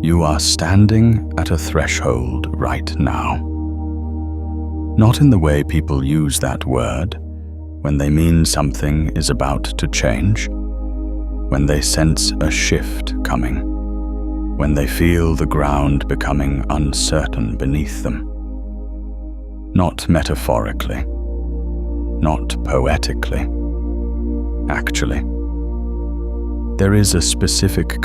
You are standing at a threshold right now. Not in the way people use that word, when they mean something is about to change, when they sense a shift coming, when they feel the ground becoming uncertain beneath them. Not metaphorically, not poetically. Actually, there is a specific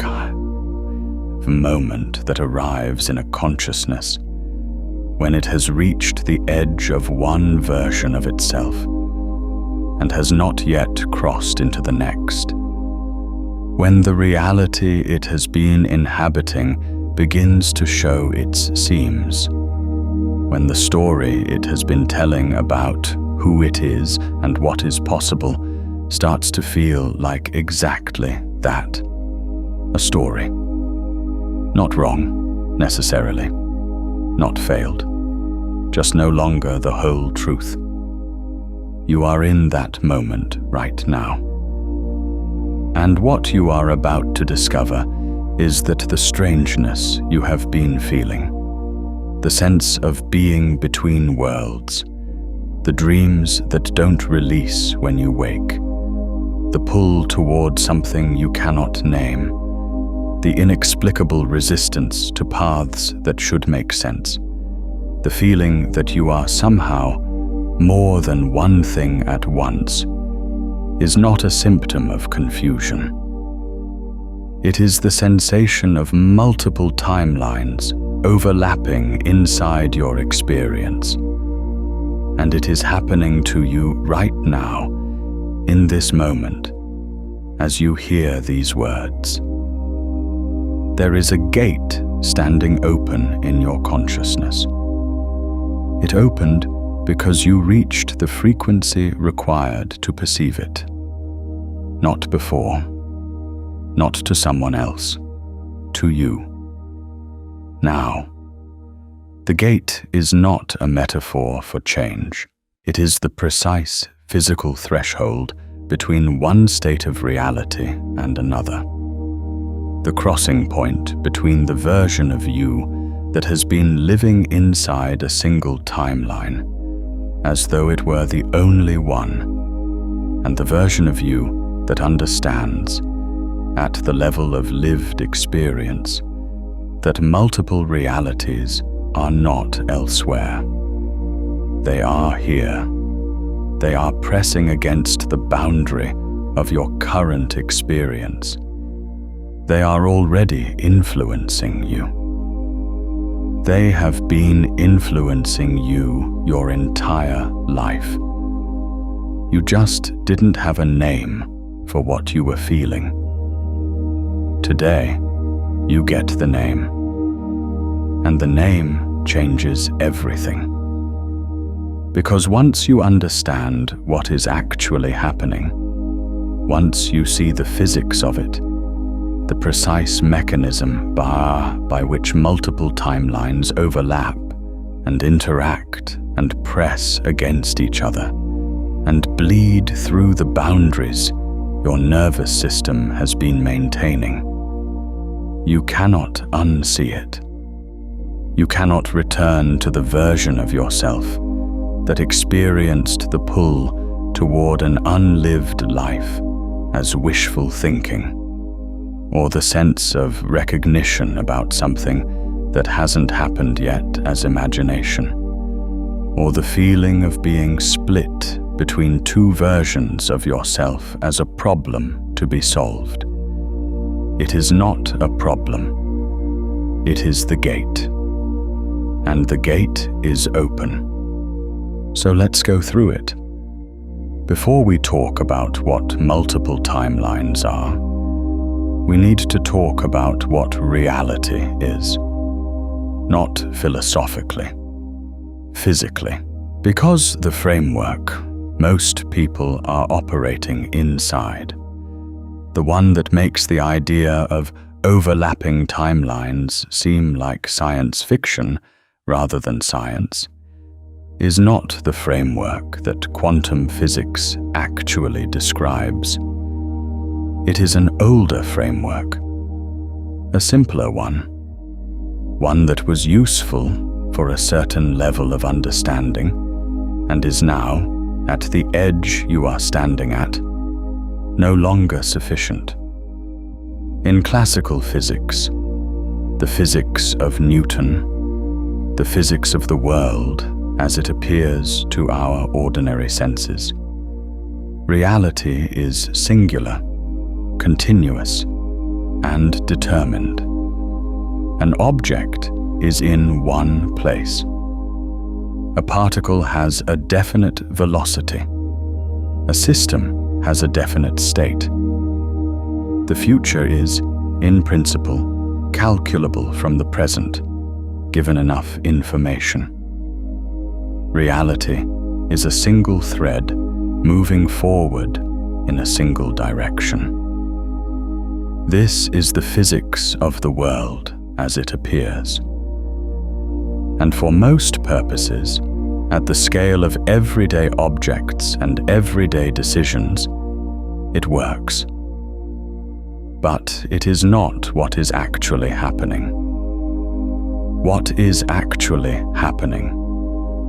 moment that arrives in a consciousness when it has reached the edge of one version of itself and has not yet crossed into the next. When the reality it has been inhabiting begins to show its seams. When the story it has been telling about who it is and what is possible starts to feel like exactly that, a story. Not wrong, necessarily. Not failed. Just no longer the whole truth. You are in that moment right now. And what you are about to discover is that the strangeness you have been feeling, the sense of being between worlds, the dreams that don't release when you wake, the pull toward something you cannot name, the inexplicable resistance to paths that should make sense, the feeling that you are somehow more than one thing at once, is not a symptom of confusion. It is the sensation of multiple timelines overlapping inside your experience. And it is happening to you right now, in this moment, as you hear these words. There is a gate standing open in your consciousness. It opened because you reached the frequency required to perceive it. Not before, not to someone else, to you. Now, the gate is not a metaphor for change. It is the precise physical threshold between one state of reality and another. The crossing point between the version of you that has been living inside a single timeline, as though it were the only one, and the version of you that understands, at the level of lived experience, that multiple realities are not elsewhere. They are here. They are pressing against the boundary of your current experience. They are already influencing you. They have been influencing you your entire life. You just didn't have a name for what you were feeling. Today, you get the name. And the name changes everything. Because once you understand what is actually happening, once you see the physics of it, the precise mechanism by which multiple timelines overlap and interact and press against each other and bleed through the boundaries your nervous system has been maintaining, you cannot unsee it. You cannot return to the version of yourself that experienced the pull toward an unlived life as wishful thinking, or the sense of recognition about something that hasn't happened yet as imagination, or the feeling of being split between two versions of yourself as a problem to be solved. It is not a problem. It is the gate. And the gate is open. So let's go through it. Before we talk about what multiple timelines are, we need to talk about what reality is. Not philosophically, physically. Because the framework most people are operating inside, the one that makes the idea of overlapping timelines seem like science fiction rather than science, is not the framework that quantum physics actually describes. It is an older framework, a simpler one, one that was useful for a certain level of understanding and is now, at the edge you are standing at, no longer sufficient. In classical physics, the physics of Newton, the physics of the world as it appears to our ordinary senses, reality is singular, continuous, and determined. An object is in one place. A particle has a definite velocity. A system has a definite state. The future is, in principle, calculable from the present, given enough information. Reality is a single thread moving forward in a single direction. This is the physics of the world as it appears. And for most purposes, at the scale of everyday objects and everyday decisions, it works. But it is not what is actually happening. What is actually happening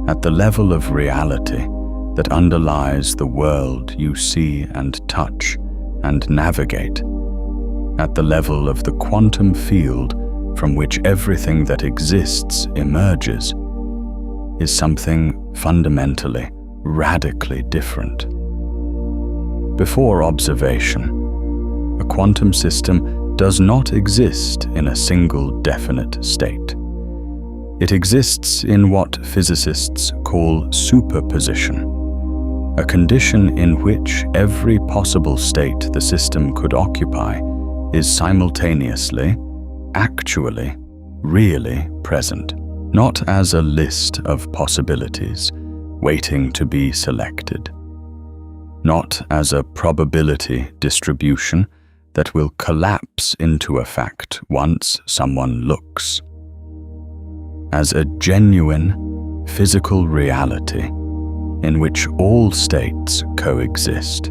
at the level of reality that underlies the world you see and touch and navigate, at the level of the quantum field from which everything that exists emerges, is something fundamentally, radically different. Before observation, a quantum system does not exist in a single definite state. It exists in what physicists call superposition, a condition in which every possible state the system could occupy is simultaneously, actually, really present, not as a list of possibilities waiting to be selected, not as a probability distribution that will collapse into a fact once someone looks, as a genuine physical reality in which all states coexist.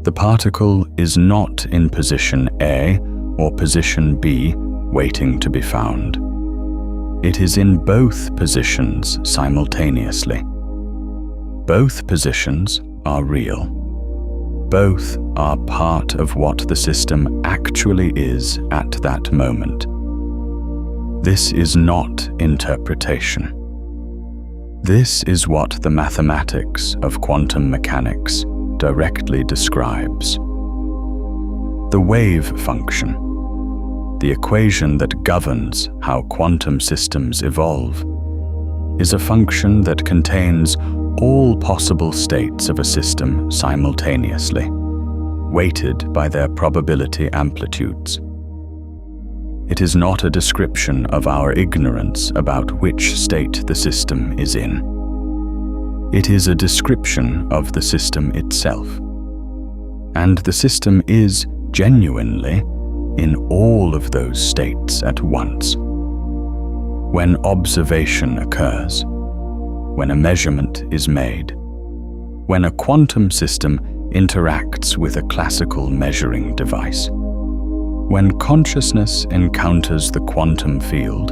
The particle is not in position A or position B waiting to be found. It is in both positions simultaneously. Both positions are real. Both are part of what the system actually is at that moment. This is not interpretation. This is what the mathematics of quantum mechanics directly describes. The wave function, the equation that governs how quantum systems evolve, is a function that contains all possible states of a system simultaneously, weighted by their probability amplitudes. It is not a description of our ignorance about which state the system is in. It is a description of the system itself. And the system is genuinely in all of those states at once. When observation occurs, when a measurement is made, when a quantum system interacts with a classical measuring device, when consciousness encounters the quantum field,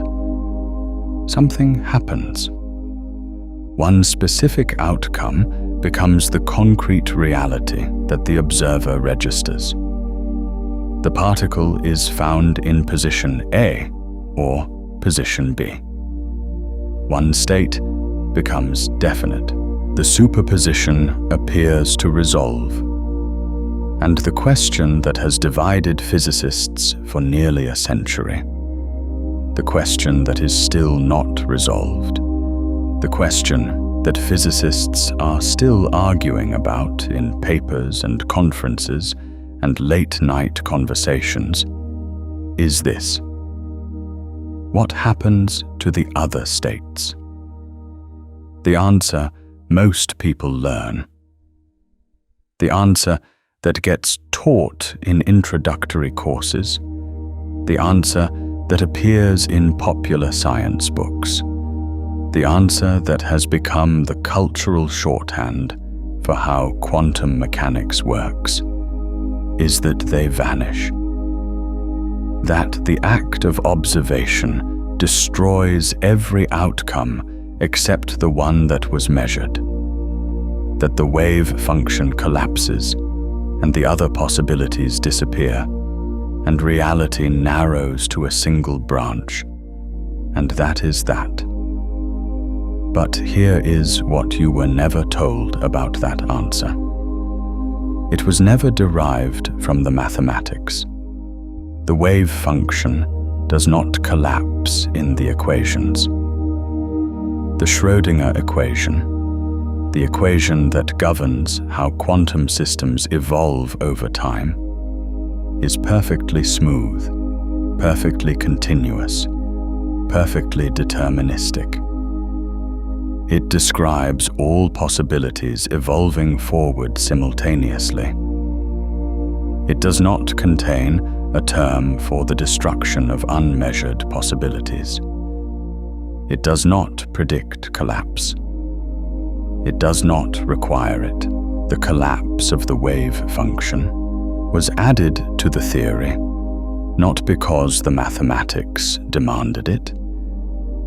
something happens. One specific outcome becomes the concrete reality that the observer registers. The particle is found in position A or position B. One state becomes definite. The superposition appears to resolve. And the question that has divided physicists for nearly a century, the question that is still not resolved, the question that physicists are still arguing about in papers and conferences and late-night conversations, is this: what happens to the other states? The answer most people learn. The answer that gets taught in introductory courses. The answer that appears in popular science books. The answer that has become the cultural shorthand for how quantum mechanics works is that they vanish. that the act of observation destroys every outcome except the one that was measured, that the wave function collapses and the other possibilities disappear, and reality narrows to a single branch, and that is that. But here is what you were never told about that answer. It was never derived from the mathematics. The wave function does not collapse in the equations. The Schrödinger equation, the equation that governs how quantum systems evolve over time, is perfectly smooth, perfectly continuous, perfectly deterministic. It describes all possibilities evolving forward simultaneously. It does not contain a term for the destruction of unmeasured possibilities. It does not predict collapse. It does not require it. The collapse of the wave function was added to the theory, not because the mathematics demanded it,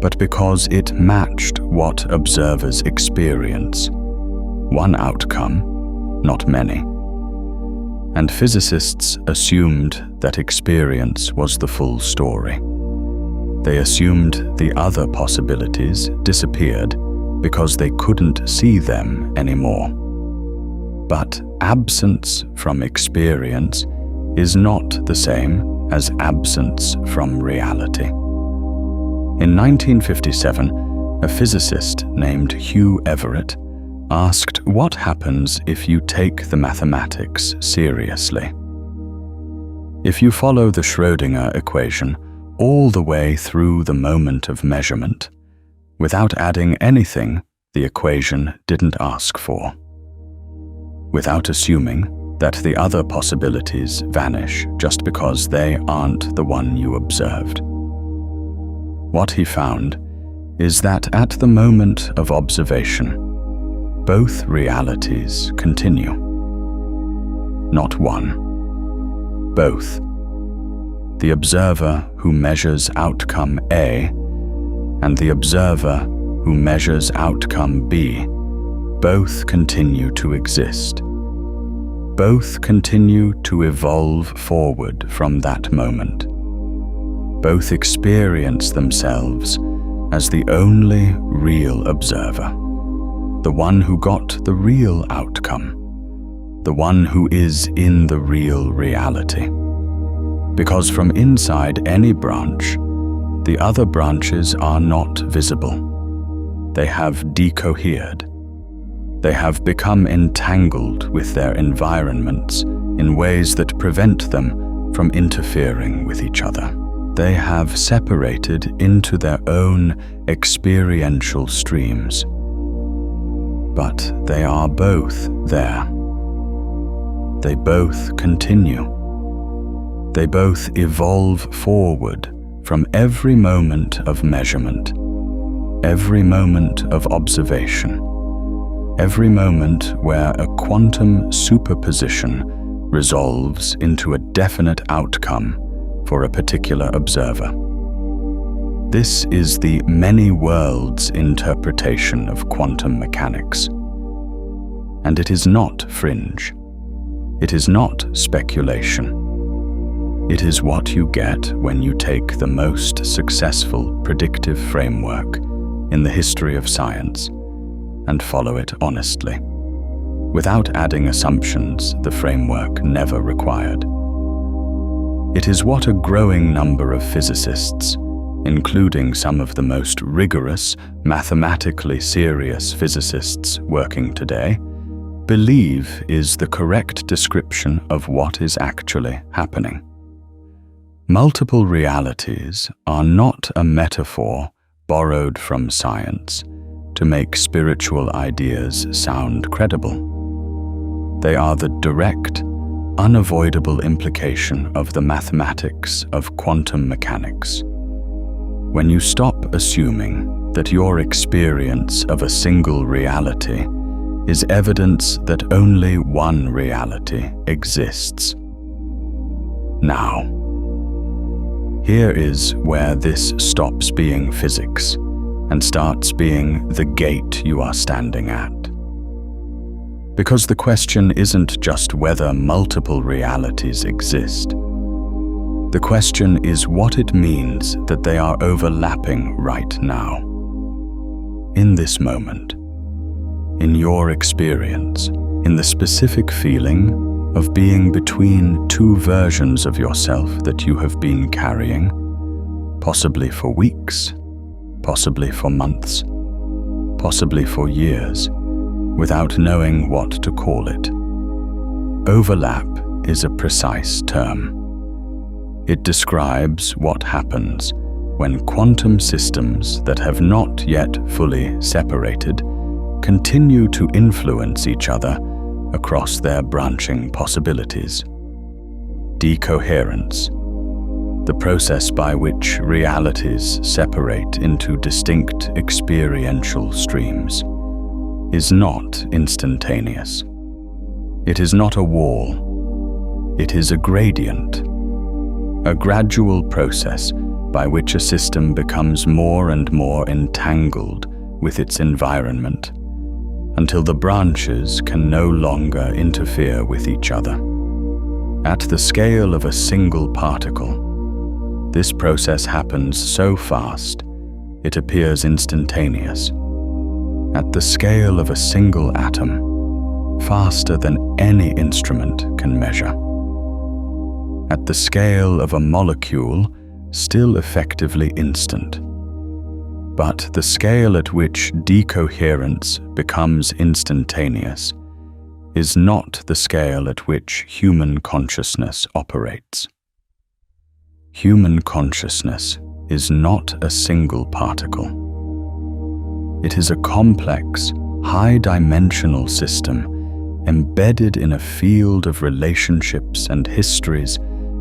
but because it matched what observers experience, one outcome, not many. And physicists assumed that experience was the full story. They assumed the other possibilities disappeared because they couldn't see them anymore. But absence from experience is not the same as absence from reality. In 1957, a physicist named Hugh Everett asked what happens if you take the mathematics seriously. If you follow the Schrödinger equation all the way through the moment of measurement, without adding anything the equation didn't ask for, without assuming that the other possibilities vanish just because they aren't the one you observed. What he found is that at the moment of observation, both realities continue. Not one, both. The observer who measures outcome A and the observer who measures outcome B both continue to exist. Both continue to evolve forward from that moment. Both experience themselves as the only real observer, the one who got the real outcome, the one who is in the real reality. Because from inside any branch, the other branches are not visible. They have decohered. They have become entangled with their environments in ways that prevent them from interfering with each other. They have separated into their own experiential streams. But they are both there. They both continue. They both evolve forward from every moment of measurement, every moment of observation, every moment where a quantum superposition resolves into a definite outcome for a particular observer. This is the many worlds interpretation of quantum mechanics. And it is not fringe. It is not speculation. It is what you get when you take the most successful predictive framework in the history of science and follow it honestly, without adding assumptions the framework never required. It is what a growing number of physicists, including some of the most rigorous, mathematically serious physicists working today, believe is the correct description of what is actually happening. Multiple realities are not a metaphor borrowed from science to make spiritual ideas sound credible. They are the direct, unavoidable implication of the mathematics of quantum mechanics. When you stop assuming that your experience of a single reality is evidence that only one reality exists. Now, Here is where this stops being physics and starts being the gate you are standing at. Because the question isn't just whether multiple realities exist. The question is what it means that they are overlapping right now. In this moment, in your experience, in the specific feeling of being between two versions of yourself that you have been carrying, possibly for weeks, possibly for months, possibly for years, without knowing what to call it. Overlap is a precise term. It describes what happens when quantum systems that have not yet fully separated continue to influence each other across their branching possibilities. Decoherence, the process by which realities separate into distinct experiential streams, is not instantaneous. It is not a wall. It is a gradient, a gradual process by which a system becomes more and more entangled with its environment, until the branches can no longer interfere with each other. At the scale of a single particle, this process happens so fast, it appears instantaneous. At the scale of a single atom, faster than any instrument can measure. At the scale of a molecule, still effectively instant. But the scale at which decoherence becomes instantaneous is not the scale at which human consciousness operates. Human consciousness is not a single particle. It is a complex, high-dimensional system embedded in a field of relationships and histories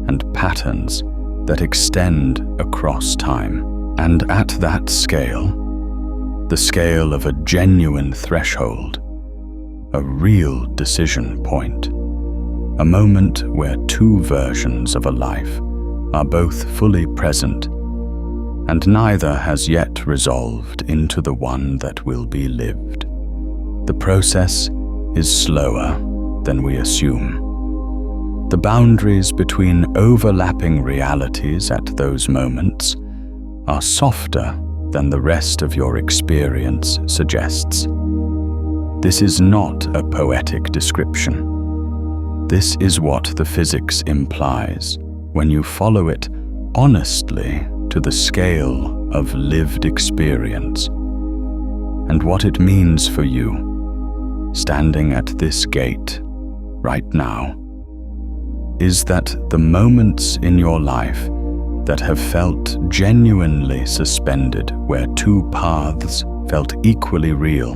and patterns that extend across time. And at that scale, the scale of a genuine threshold, a real decision point, a moment where two versions of a life are both fully present, and neither has yet resolved into the one that will be lived. The process is slower than we assume. The boundaries between overlapping realities at those moments are softer than the rest of your experience suggests. This is not a poetic description. This is what the physics implies when you follow it honestly to the scale of lived experience. And what it means for you, standing at this gate right now, is that the moments in your life that have felt genuinely suspended, where two paths felt equally real,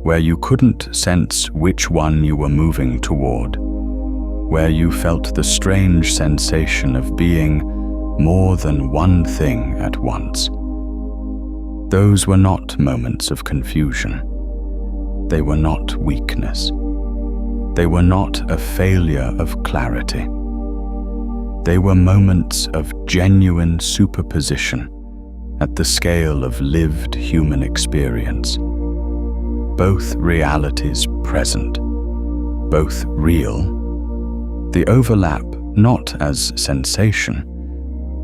where you couldn't sense which one you were moving toward, where you felt the strange sensation of being more than one thing at once. Those were not moments of confusion. They were not weakness. They were not a failure of clarity. They were moments of genuine superposition at the scale of lived human experience. Both realities present, both real. The overlap not as sensation,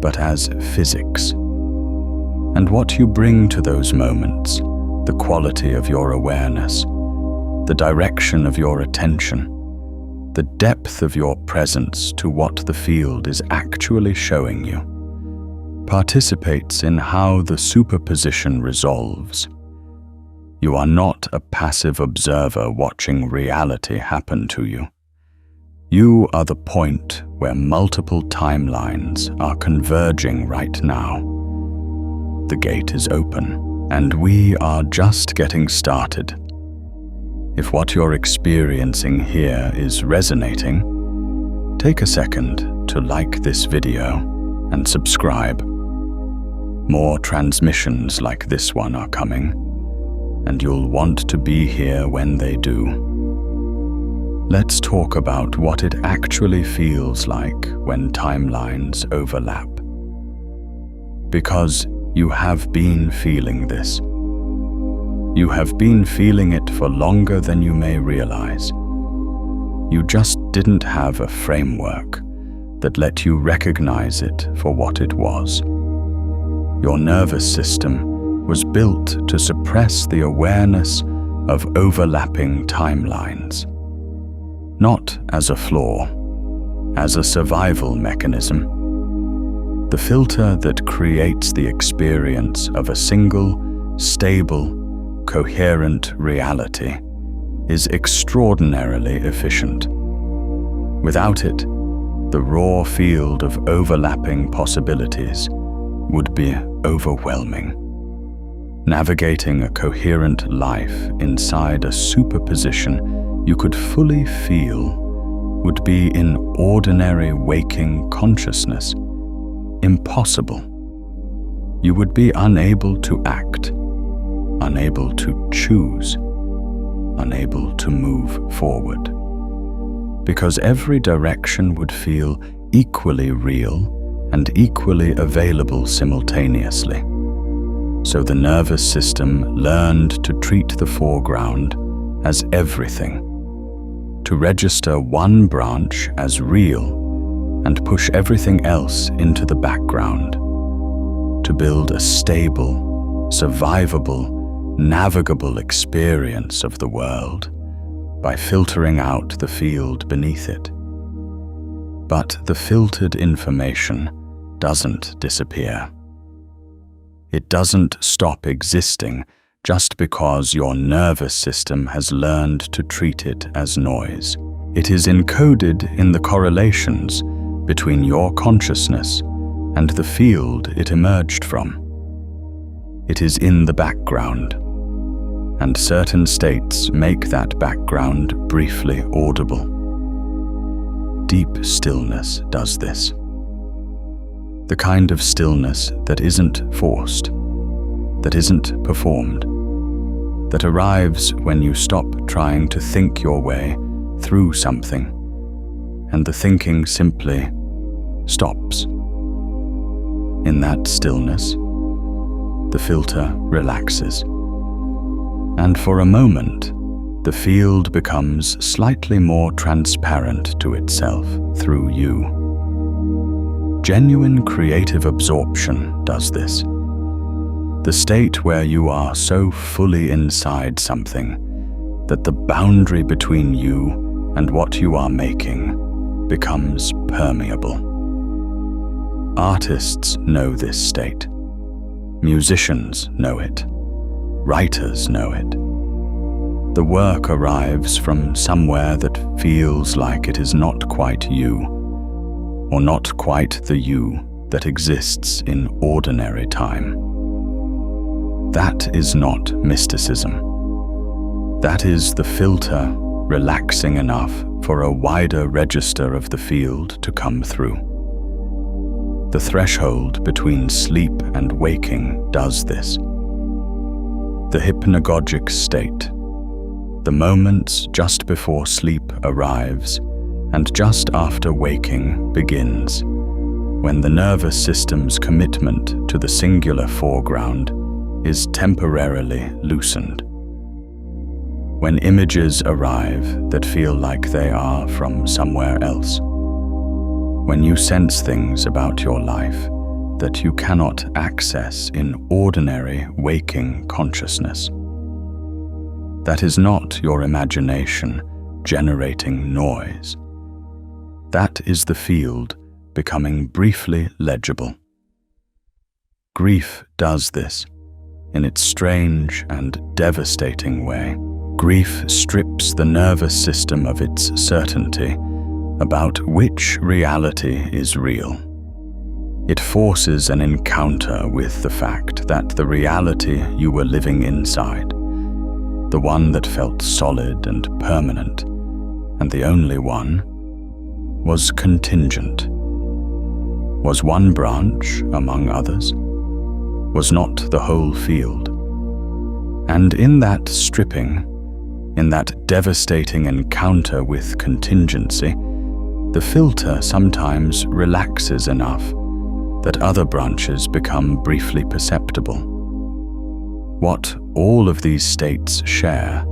but as physics. And what you bring to those moments, the quality of your awareness, the direction of your attention, the depth of your presence to what the field is actually showing you, participates in how the superposition resolves. You are not a passive observer watching reality happen to you. You are the point where multiple timelines are converging right now. The gate is open, and we are just getting started. If what you're experiencing here is resonating, take a second to like this video and subscribe. More transmissions like this one are coming, and you'll want to be here when they do. Let's talk about what it actually feels like when timelines overlap. because you have been feeling this. You have been feeling it for longer than you may realize. You just didn't have a framework that let you recognize it for what it was. Your nervous system was built to suppress the awareness of overlapping timelines, not as a flaw, as a survival mechanism. The filter that creates the experience of a single, stable, coherent reality is extraordinarily efficient. Without it, the raw field of overlapping possibilities would be overwhelming. Navigating a coherent life inside a superposition you could fully feel would be in ordinary waking consciousness impossible. You would be unable to act, unable to choose, unable to move forward. Because every direction would feel equally real and equally available simultaneously. So the nervous system learned to treat the foreground as everything, to register one branch as real and push everything else into the background, to build a stable, survivable, navigable experience of the world by filtering out the field beneath it. But the filtered information doesn't disappear. It doesn't stop existing just because your nervous system has learned to treat it as noise. It is encoded in the correlations between your consciousness and the field it emerged from. It is in the background, and certain states make that background briefly audible. Deep stillness does this. The kind of stillness that isn't forced, that isn't performed, that arrives when you stop trying to think your way through something, and the thinking simply stops. In that stillness, the filter relaxes, and for a moment, the field becomes slightly more transparent to itself through you. Genuine creative absorption does this. The state where you are so fully inside something that the boundary between you and what you are making becomes permeable. Artists know this state. Musicians know it. Writers know it. The work arrives from somewhere that feels like it is not quite you, or not quite the you that exists in ordinary time. That is not mysticism. That is the filter relaxing enough for a wider register of the field to come through. The threshold between sleep and waking does this. The hypnagogic state, the moments just before sleep arrives and just after waking begins, when the nervous system's commitment to the singular foreground is temporarily loosened. When images arrive that feel like they are from somewhere else. When you sense things about your life that you cannot access in ordinary waking consciousness. That is not your imagination generating noise. That is the field becoming briefly legible. Grief does this in its strange and devastating way. Grief strips the nervous system of its certainty about which reality is real. It forces an encounter with the fact that the reality you were living inside, the one that felt solid and permanent, and the only one, was contingent, was one branch among others, was not the whole field. And in that stripping, in that devastating encounter with contingency, the filter sometimes relaxes enough that other branches become briefly perceptible. What all of these states share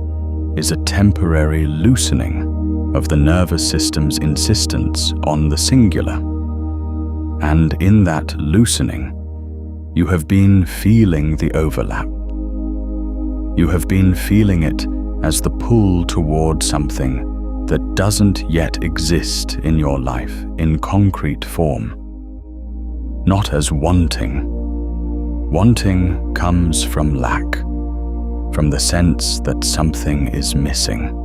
is a temporary loosening of the nervous system's insistence on the singular. And in that loosening, you have been feeling the overlap. You have been feeling it as the pull toward something that doesn't yet exist in your life in concrete form. Not as wanting. Wanting comes from lack, from the sense that something is missing.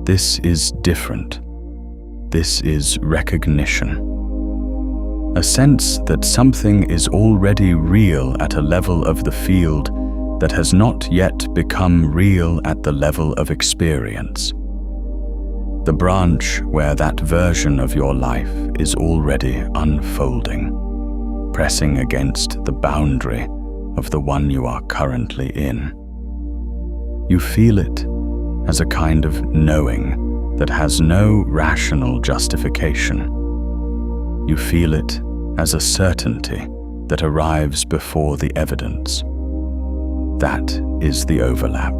This is different. This is recognition. A sense that something is already real at a level of the field that has not yet become real at the level of experience. The branch where that version of your life is already unfolding, pressing against the boundary of the one you are currently in. You feel it as a kind of knowing that has no rational justification. You feel it as a certainty that arrives before the evidence. That is the overlap.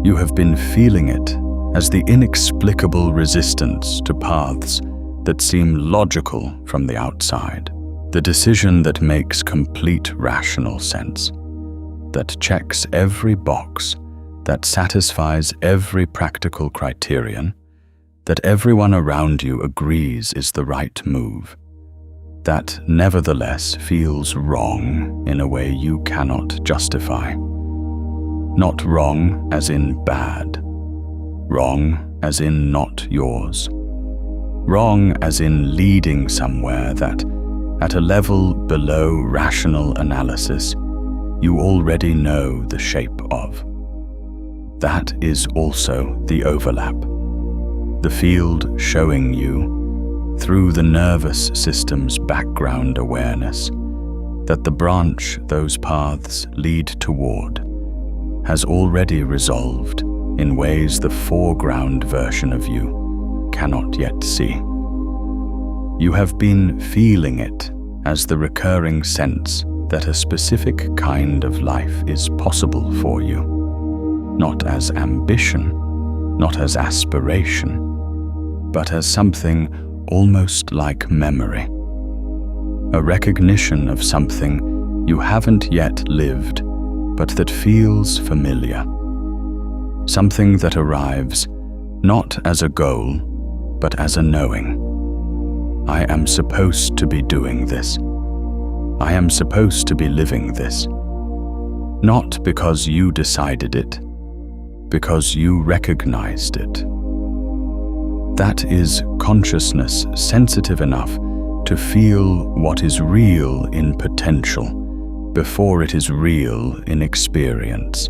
You have been feeling it as the inexplicable resistance to paths that seem logical from the outside. The decision that makes complete rational sense, that checks every box, that satisfies every practical criterion, that everyone around you agrees is the right move, that nevertheless feels wrong in a way you cannot justify. Not wrong as in bad, wrong as in not yours, wrong as in leading somewhere that, at a level below rational analysis, you already know the shape of. That is also the overlap, the field showing you, through the nervous system's background awareness, that the branch those paths lead toward has already resolved in ways the foreground version of you cannot yet see. You have been feeling it as the recurring sense that a specific kind of life is possible for you, not as ambition, not as aspiration, but as something almost like memory, a recognition of something you haven't yet lived, but that feels familiar, something that arrives not as a goal, but as a knowing. I am supposed to be doing this. I am supposed to be living this. Not because you decided it, because you recognized it. That is consciousness sensitive enough to feel what is real in potential before it is real in experience.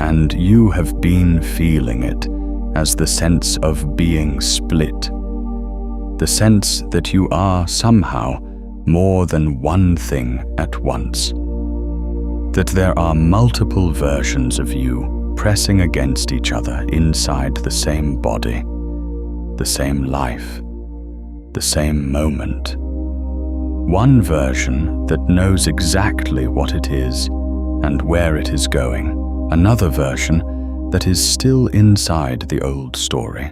And you have been feeling it as the sense of being split, the sense that you are somehow more than one thing at once, that there are multiple versions of you pressing against each other inside the same body, the same life, the same moment. One version that knows exactly what it is and where it is going, another version that is still inside the old story,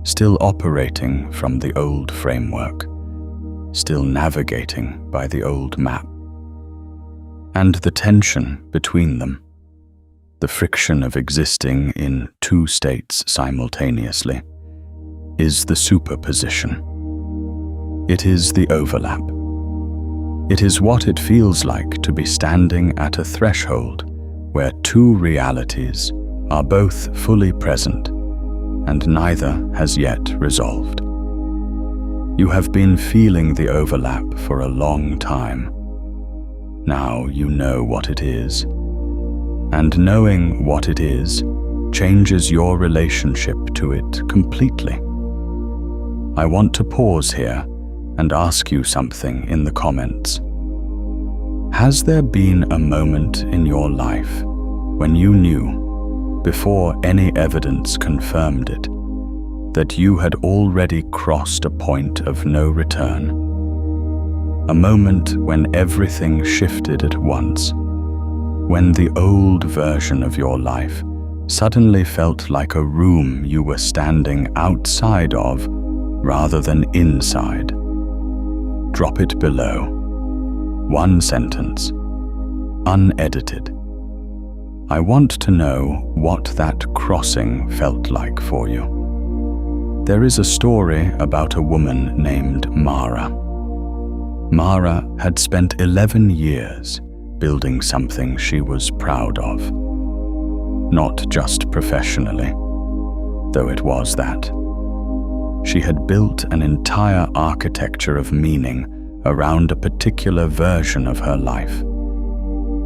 still operating from the old framework, still navigating by the old map. And the tension between them, the friction of existing in two states simultaneously, is the superposition. It is the overlap. It is what it feels like to be standing at a threshold where two realities are both fully present and neither has yet resolved. You have been feeling the overlap for a long time. Now you know what it is. And knowing what it is changes your relationship to it completely. I want to pause here and ask you something in the comments. Has there been a moment in your life when you knew, before any evidence confirmed it, that you had already crossed a point of no return, A moment when everything shifted at once, when the old version of your life suddenly felt like a room you were standing outside of rather than inside. Drop it below. One sentence, unedited. I want to know what that crossing felt like for you. There is a story about a woman named Mara. Mara had spent 11 years building something she was proud of. Not just professionally, though it was that. She had built an entire architecture of meaning around a particular version of her life.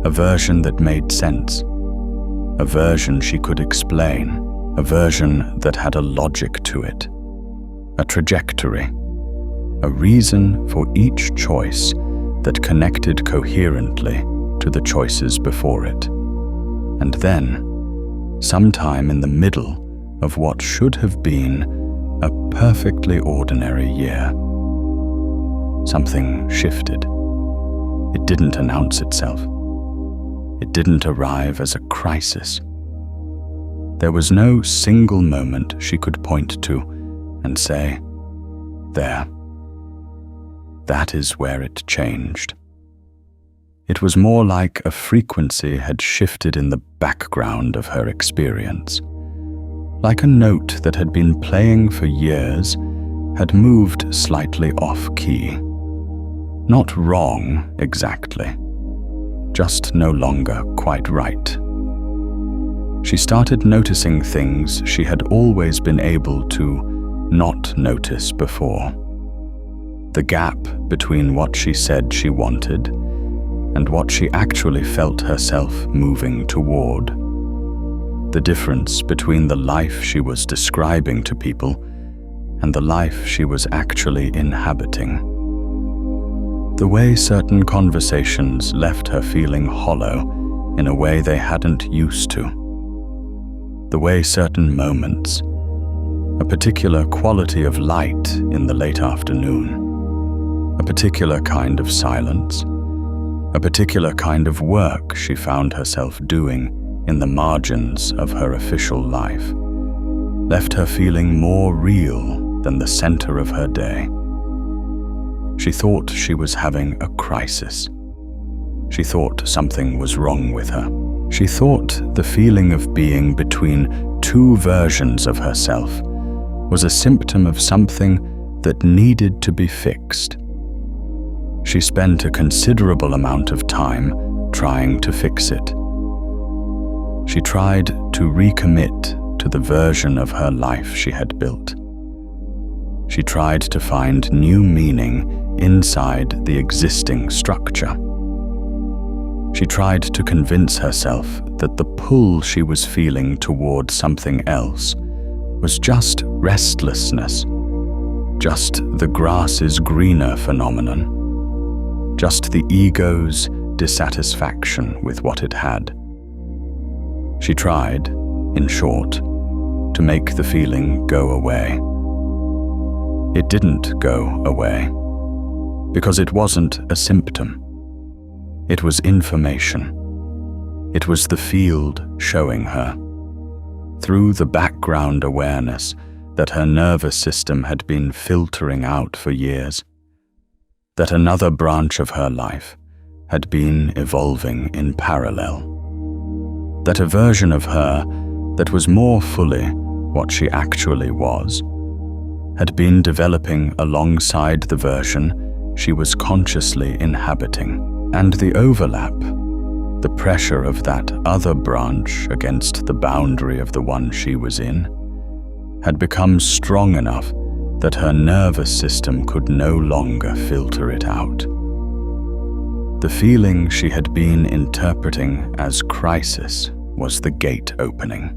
A version that made sense. A version she could explain. A version that had a logic to it. A trajectory. A reason for each choice that connected coherently to the choices before it. And then, sometime in the middle of what should have been a perfectly ordinary year, something shifted. It didn't announce itself. It didn't arrive as a crisis. There was no single moment she could point to and say, "There. That is where it changed." It was more like a frequency had shifted in the background of her experience. Like a note that had been playing for years had moved slightly off-key. Not wrong, exactly. Just no longer quite right. She started noticing things she had always been able to not notice before. The gap between what she said she wanted and what she actually felt herself moving toward. The difference between the life she was describing to people and the life she was actually inhabiting. The way certain conversations left her feeling hollow in a way they hadn't used to. The way certain moments, a particular quality of light in the late afternoon, a particular kind of silence, a particular kind of work she found herself doing in the margins of her official life, left her feeling more real than the center of her day. She thought she was having a crisis. She thought something was wrong with her. She thought the feeling of being between two versions of herself was a symptom of something that needed to be fixed. She spent a considerable amount of time trying to fix it. She tried to recommit to the version of her life she had built. She tried to find new meaning inside the existing structure. She tried to convince herself that the pull she was feeling toward something else was just restlessness, just the grass is greener phenomenon, just the ego's dissatisfaction with what it had. She tried, in short, to make the feeling go away. It didn't go away, because it wasn't a symptom. It was information. It was the field showing her, through the background awareness that her nervous system had been filtering out for years, that another branch of her life had been evolving in parallel, that a version of her that was more fully what she actually was had been developing alongside the version she was consciously inhabiting, and the overlap, the pressure of that other branch against the boundary of the one she was in, had become strong enough that her nervous system could no longer filter it out. The feeling she had been interpreting as crisis was the gate opening.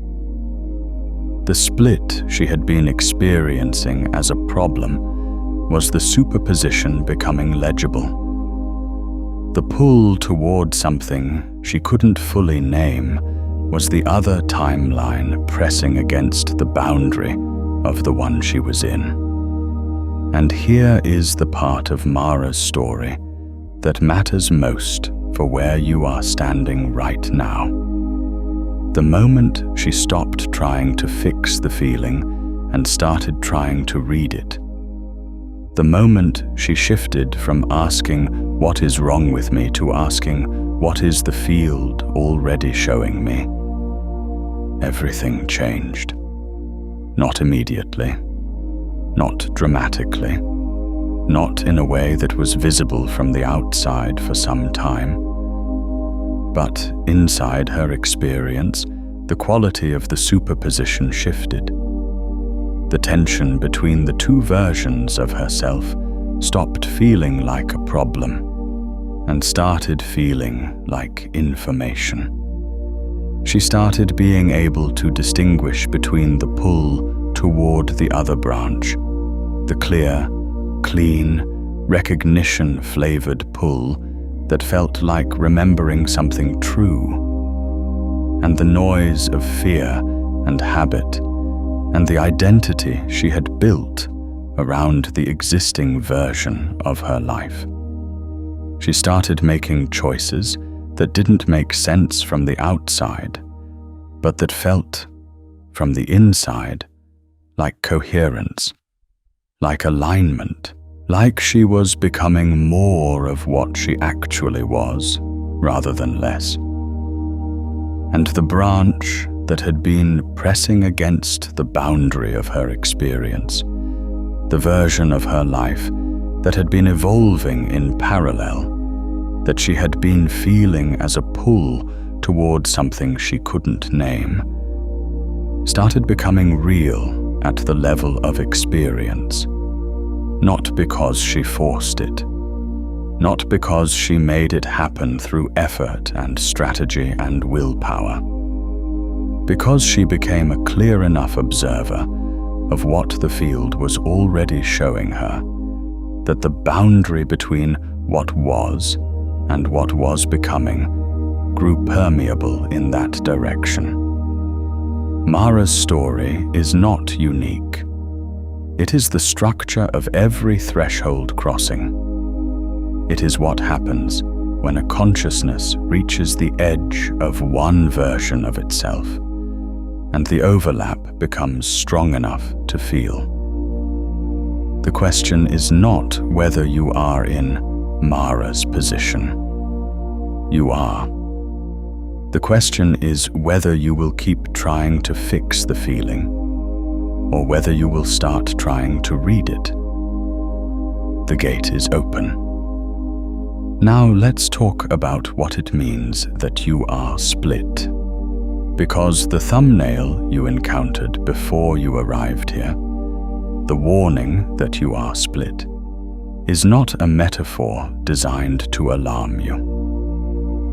The split she had been experiencing as a problem was the superposition becoming legible. The pull toward something she couldn't fully name was the other timeline pressing against the boundary of the one she was in. And here is the part of Mara's story that matters most for where you are standing right now. The moment she stopped trying to fix the feeling and started trying to read it. The moment she shifted from asking, "What is wrong with me?" to asking, "What is the field already showing me?" Everything changed. Not immediately, not dramatically, not in a way that was visible from the outside for some time. But inside her experience, the quality of the superposition shifted. The tension between the two versions of herself stopped feeling like a problem and started feeling like information. She started being able to distinguish between the pull toward the other branch, the clear, clean, recognition-flavored pull that felt like remembering something true, and the noise of fear and habit and the identity she had built around the existing version of her life. She started making choices that didn't make sense from the outside, but that felt, from the inside, like coherence, like alignment, like she was becoming more of what she actually was, rather than less. And the branch that had been pressing against the boundary of her experience, the version of her life that had been evolving in parallel, that she had been feeling as a pull toward something she couldn't name, started becoming real at the level of experience, not because she forced it, not because she made it happen through effort and strategy and willpower, because she became a clear enough observer of what the field was already showing her, that the boundary between what was and what was becoming grew permeable in that direction. Mara's story is not unique. It is the structure of every threshold crossing. It is what happens when a consciousness reaches the edge of one version of itself, and the overlap becomes strong enough to feel. The question is not whether you are in Mara's position. You are. The question is whether you will keep trying to fix the feeling, or whether you will start trying to read it. The gate is open. Now let's talk about what it means that you are split. Because the thumbnail you encountered before you arrived here, the warning that you are split, is not a metaphor designed to alarm you.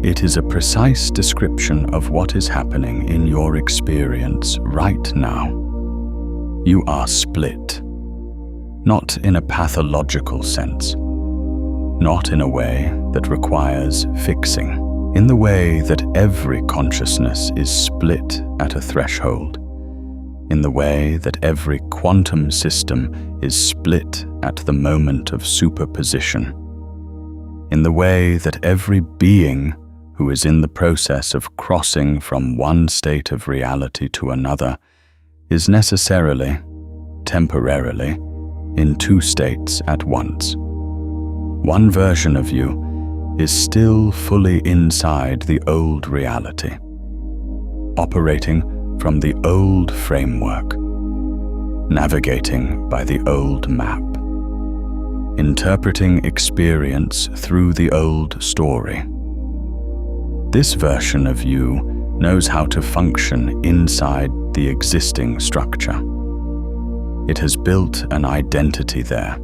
It is a precise description of what is happening in your experience right now. You are split, not in a pathological sense, not in a way that requires fixing, in the way that every consciousness is split at a threshold, in the way that every quantum system is split at the moment of superposition, in the way that every being who is in the process of crossing from one state of reality to another is necessarily, temporarily, in two states at once. One version of you is still fully inside the old reality, operating from the old framework, navigating by the old map, interpreting experience through the old story. This version of you knows how to function inside the existing structure. It has built an identity there.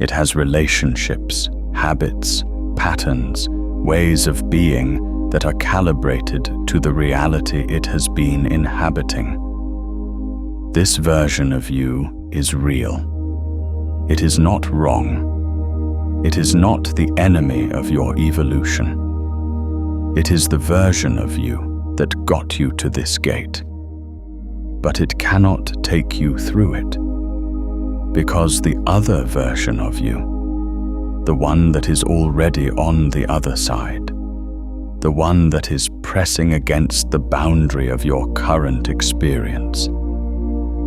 It has relationships, habits, patterns, ways of being that are calibrated to the reality it has been inhabiting. This version of you is real. It is not wrong. It is not the enemy of your evolution. It is the version of you that got you to this gate. But it cannot take you through it, because the other version of you, the one that is already on the other side, the one that is pressing against the boundary of your current experience,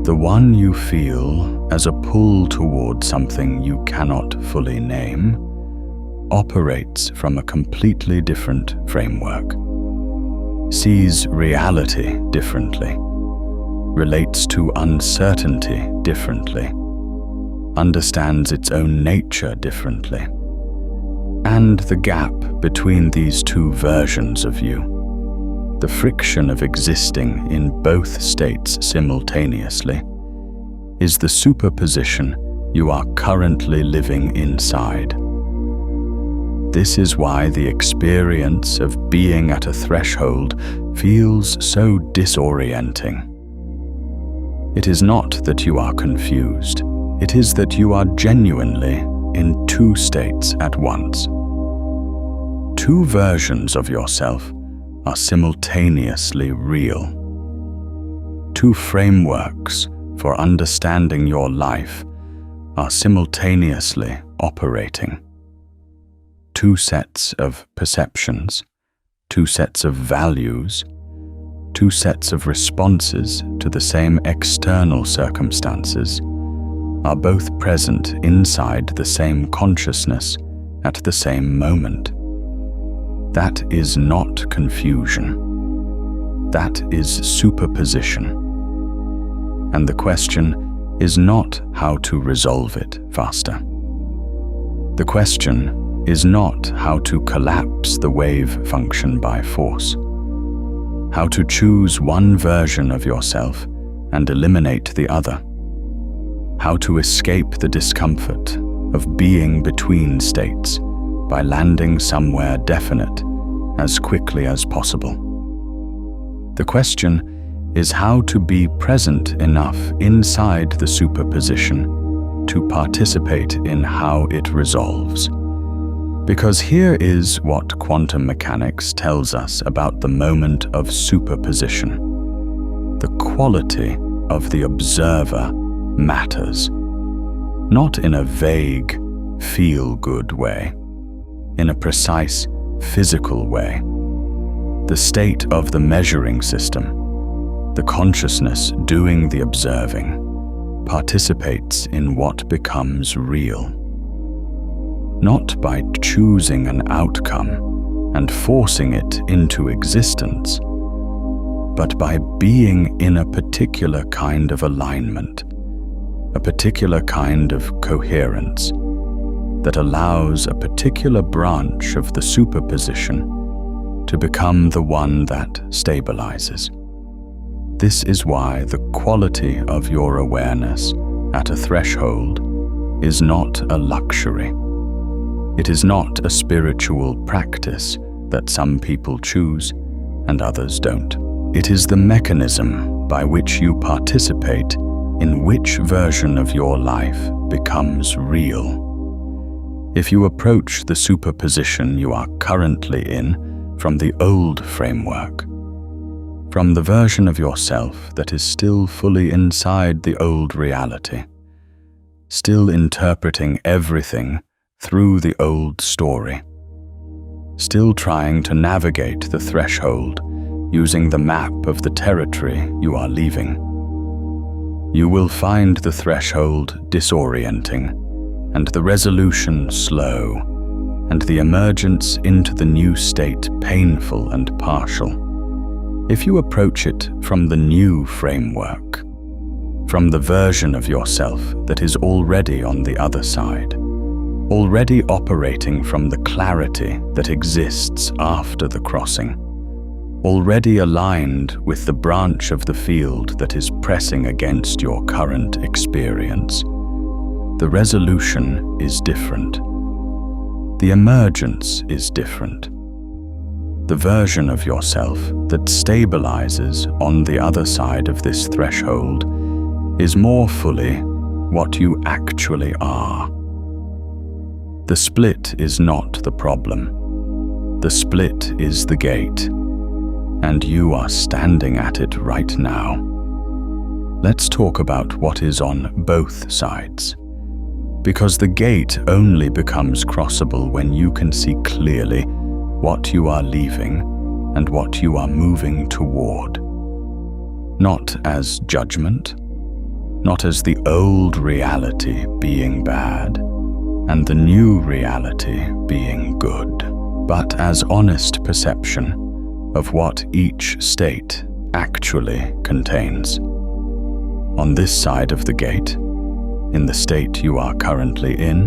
the one you feel as a pull toward something you cannot fully name, operates from a completely different framework, sees reality differently, relates to uncertainty differently, understands its own nature differently. And the gap between these two versions of you, the friction of existing in both states simultaneously, is the superposition you are currently living inside. This is why the experience of being at a threshold feels so disorienting. It is not that you are confused. It is that you are genuinely in two states at once. Two versions of yourself are simultaneously real. Two frameworks for understanding your life are simultaneously operating. Two sets of perceptions, two sets of values, two sets of responses to the same external circumstances are both present inside the same consciousness at the same moment. That is not confusion. That is superposition. And the question is not how to resolve it faster. The question is not how to collapse the wave function by force, how to choose one version of yourself and eliminate the other, how to escape the discomfort of being between states by landing somewhere definite as quickly as possible. The question is how to be present enough inside the superposition to participate in how it resolves. Because here is what quantum mechanics tells us about the moment of superposition. The quality of the observer matters, not in a vague, feel-good way, in a precise, physical way. The state of the measuring system, the consciousness doing the observing, participates in what becomes real. Not by choosing an outcome and forcing it into existence, but by being in a particular kind of alignment, a particular kind of coherence that allows a particular branch of the superposition to become the one that stabilizes. This is why the quality of your awareness at a threshold is not a luxury. It is not a spiritual practice that some people choose and others don't. It is the mechanism by which you participate in which version of your life becomes real. If you approach the superposition you are currently in from the old framework, from the version of yourself that is still fully inside the old reality, still interpreting everything through the old story, still trying to navigate the threshold using the map of the territory you are leaving, you will find the threshold disorienting and the resolution slow, and the emergence into the new state painful and partial. If you approach it from the new framework, from the version of yourself that is already on the other side, already operating from the clarity that exists after the crossing, already aligned with the branch of the field that is pressing against your current experience, the resolution is different. The emergence is different. The version of yourself that stabilizes on the other side of this threshold is more fully what you actually are. The split is not the problem. The split is the gate, and you are standing at it right now. Let's talk about what is on both sides. Because the gate only becomes crossable when you can see clearly what you are leaving and what you are moving toward. Not as judgment, not as the old reality being bad and the new reality being good, but as honest perception of what each state actually contains. On this side of the gate, in the state you are currently in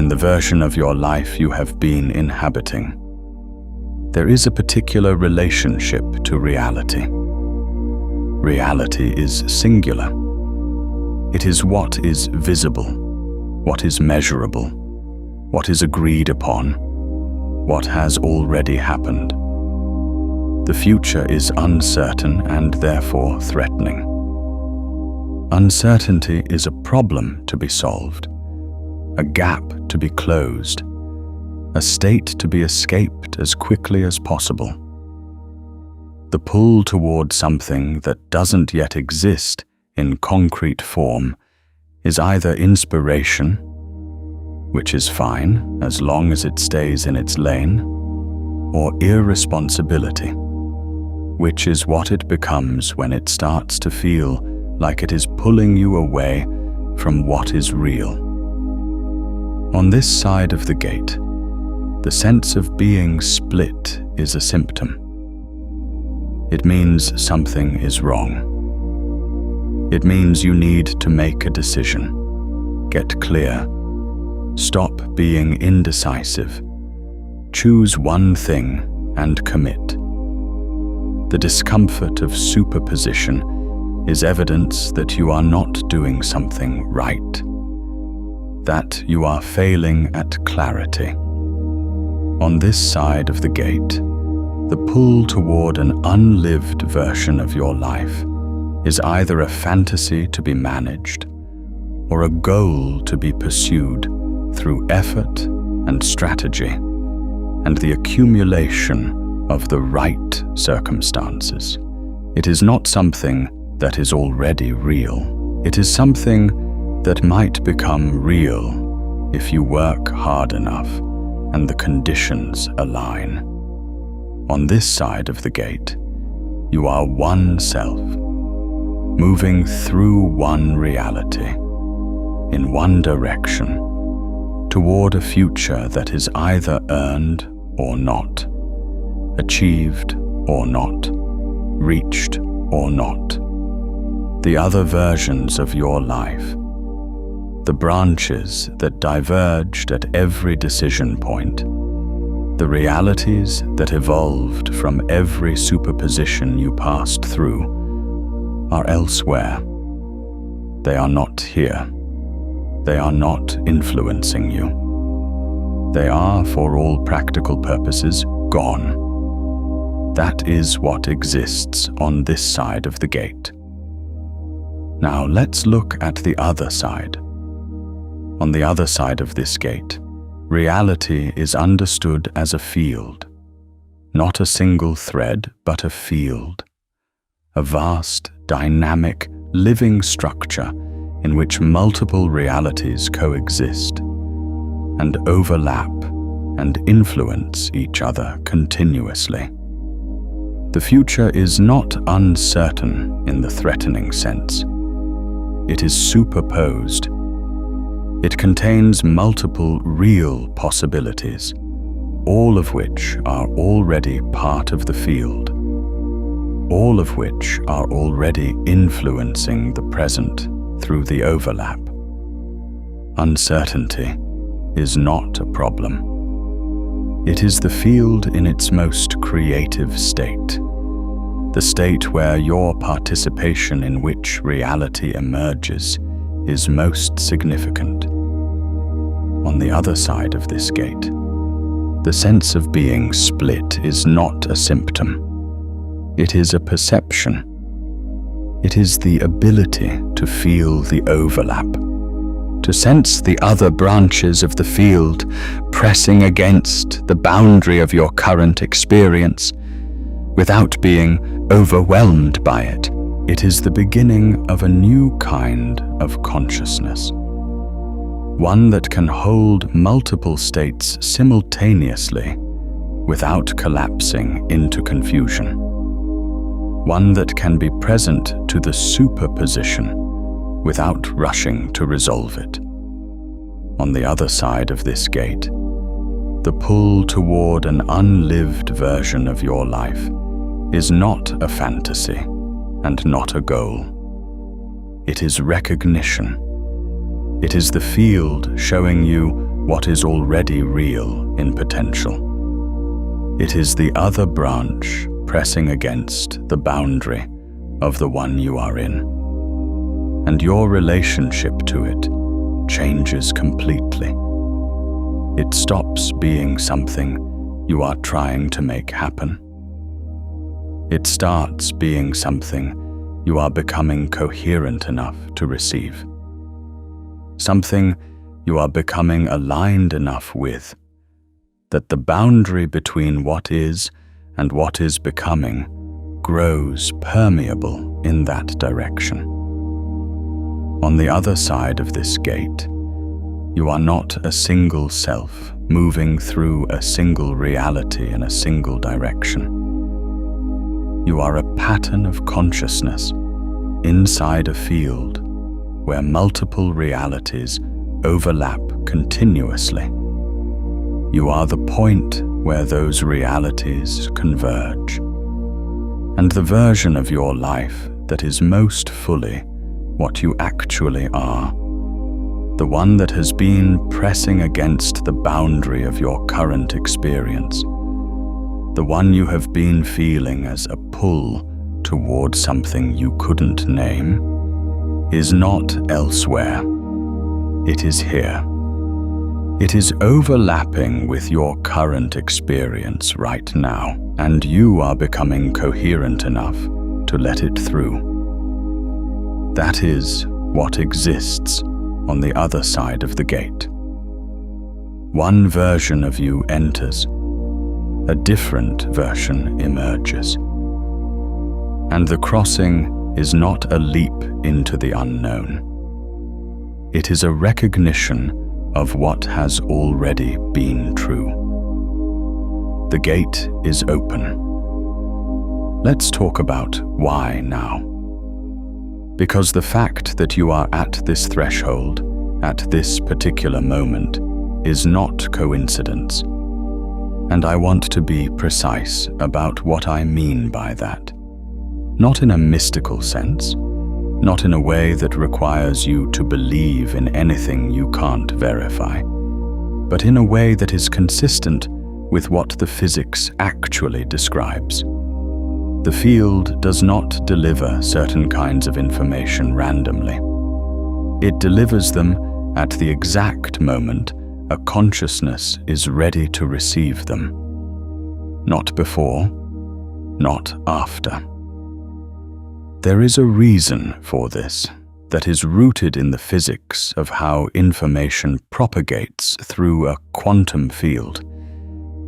the version of your life you have been inhabiting, there is a particular relationship to reality. Reality is singular. It is what is visible, what is measurable, what is agreed upon, what has already happened. The future is uncertain and therefore threatening. Uncertainty is a problem to be solved, a gap to be closed, a state to be escaped as quickly as possible. The pull toward something that doesn't yet exist in concrete form is either inspiration, which is fine as long as it stays in its lane, or irresponsibility, which is what it becomes when it starts to feel like it is pulling you away from what is real. On this side of the gate, the sense of being split is a symptom. It means something is wrong. It means you need to make a decision, get clear, stop being indecisive, choose one thing and commit. The discomfort of superposition is evidence that you are not doing something right, that you are failing at clarity. On this side of the gate, the pull toward an unlived version of your life is either a fantasy to be managed or a goal to be pursued through effort and strategy and the accumulation of the right circumstances. It is not something that is already real. It is something that might become real if you work hard enough and the conditions align. On this side of the gate, you are one self, moving through one reality, in one direction, toward a future that is either earned or not, achieved or not, reached or not. The other versions of your life, the branches that diverged at every decision point, the realities that evolved from every superposition you passed through, are elsewhere. They are not here. They are not influencing you. They are, for all practical purposes, gone. That is what exists on this side of the gate. Now let's look at the other side. On the other side of this gate, reality is understood as a field, not a single thread, but a field, a vast, dynamic, living structure in which multiple realities coexist and overlap and influence each other continuously. The future is not uncertain in the threatening sense. It is superposed. It contains multiple real possibilities, all of which are already part of the field, all of which are already influencing the present through the overlap. Uncertainty is not a problem. It is the field in its most creative state, the state where your participation in which reality emerges is most significant. On the other side of this gate, the sense of being split is not a symptom. It is a perception. It is the ability to feel the overlap, to sense the other branches of the field pressing against the boundary of your current experience without being overwhelmed by it. It is the beginning of a new kind of consciousness. one that can hold multiple states simultaneously without collapsing into confusion, one that can be present to the superposition without rushing to resolve it. On the other side of this gate, the pull toward an unlived version of your life is not a fantasy and not a goal. It is recognition. It is the field showing you what is already real in potential. It is the other branch pressing against the boundary of the one you are in. And your relationship to it changes completely. It stops being something you are trying to make happen. It starts being something you are becoming coherent enough to receive. Something you are becoming aligned enough with, that the boundary between what is and what is becoming grows permeable in that direction. On the other side of this gate, you are not a single self moving through a single reality in a single direction. You are a pattern of consciousness inside a field where multiple realities overlap continuously. You are the point where those realities converge. And the version of your life that is most fully what you actually are, the one that has been pressing against the boundary of your current experience, the one you have been feeling as a pull toward something you couldn't name, is not elsewhere. It is here. It is overlapping with your current experience right now, and you are becoming coherent enough to let it through. That is what exists on the other side of the gate. One version of you enters, a different version emerges. And the crossing is not a leap into the unknown. It is a recognition of what has already been true. The gate is open. Let's talk about why now. Because the fact that you are at this threshold, at this particular moment, is not coincidence. And I want to be precise about what I mean by that. Not in a mystical sense, not in a way that requires you to believe in anything you can't verify, but in a way that is consistent with what the physics actually describes. The field does not deliver certain kinds of information randomly. It delivers them at the exact moment a consciousness is ready to receive them. Not before, not after. There is a reason for this that is rooted in the physics of how information propagates through a quantum field,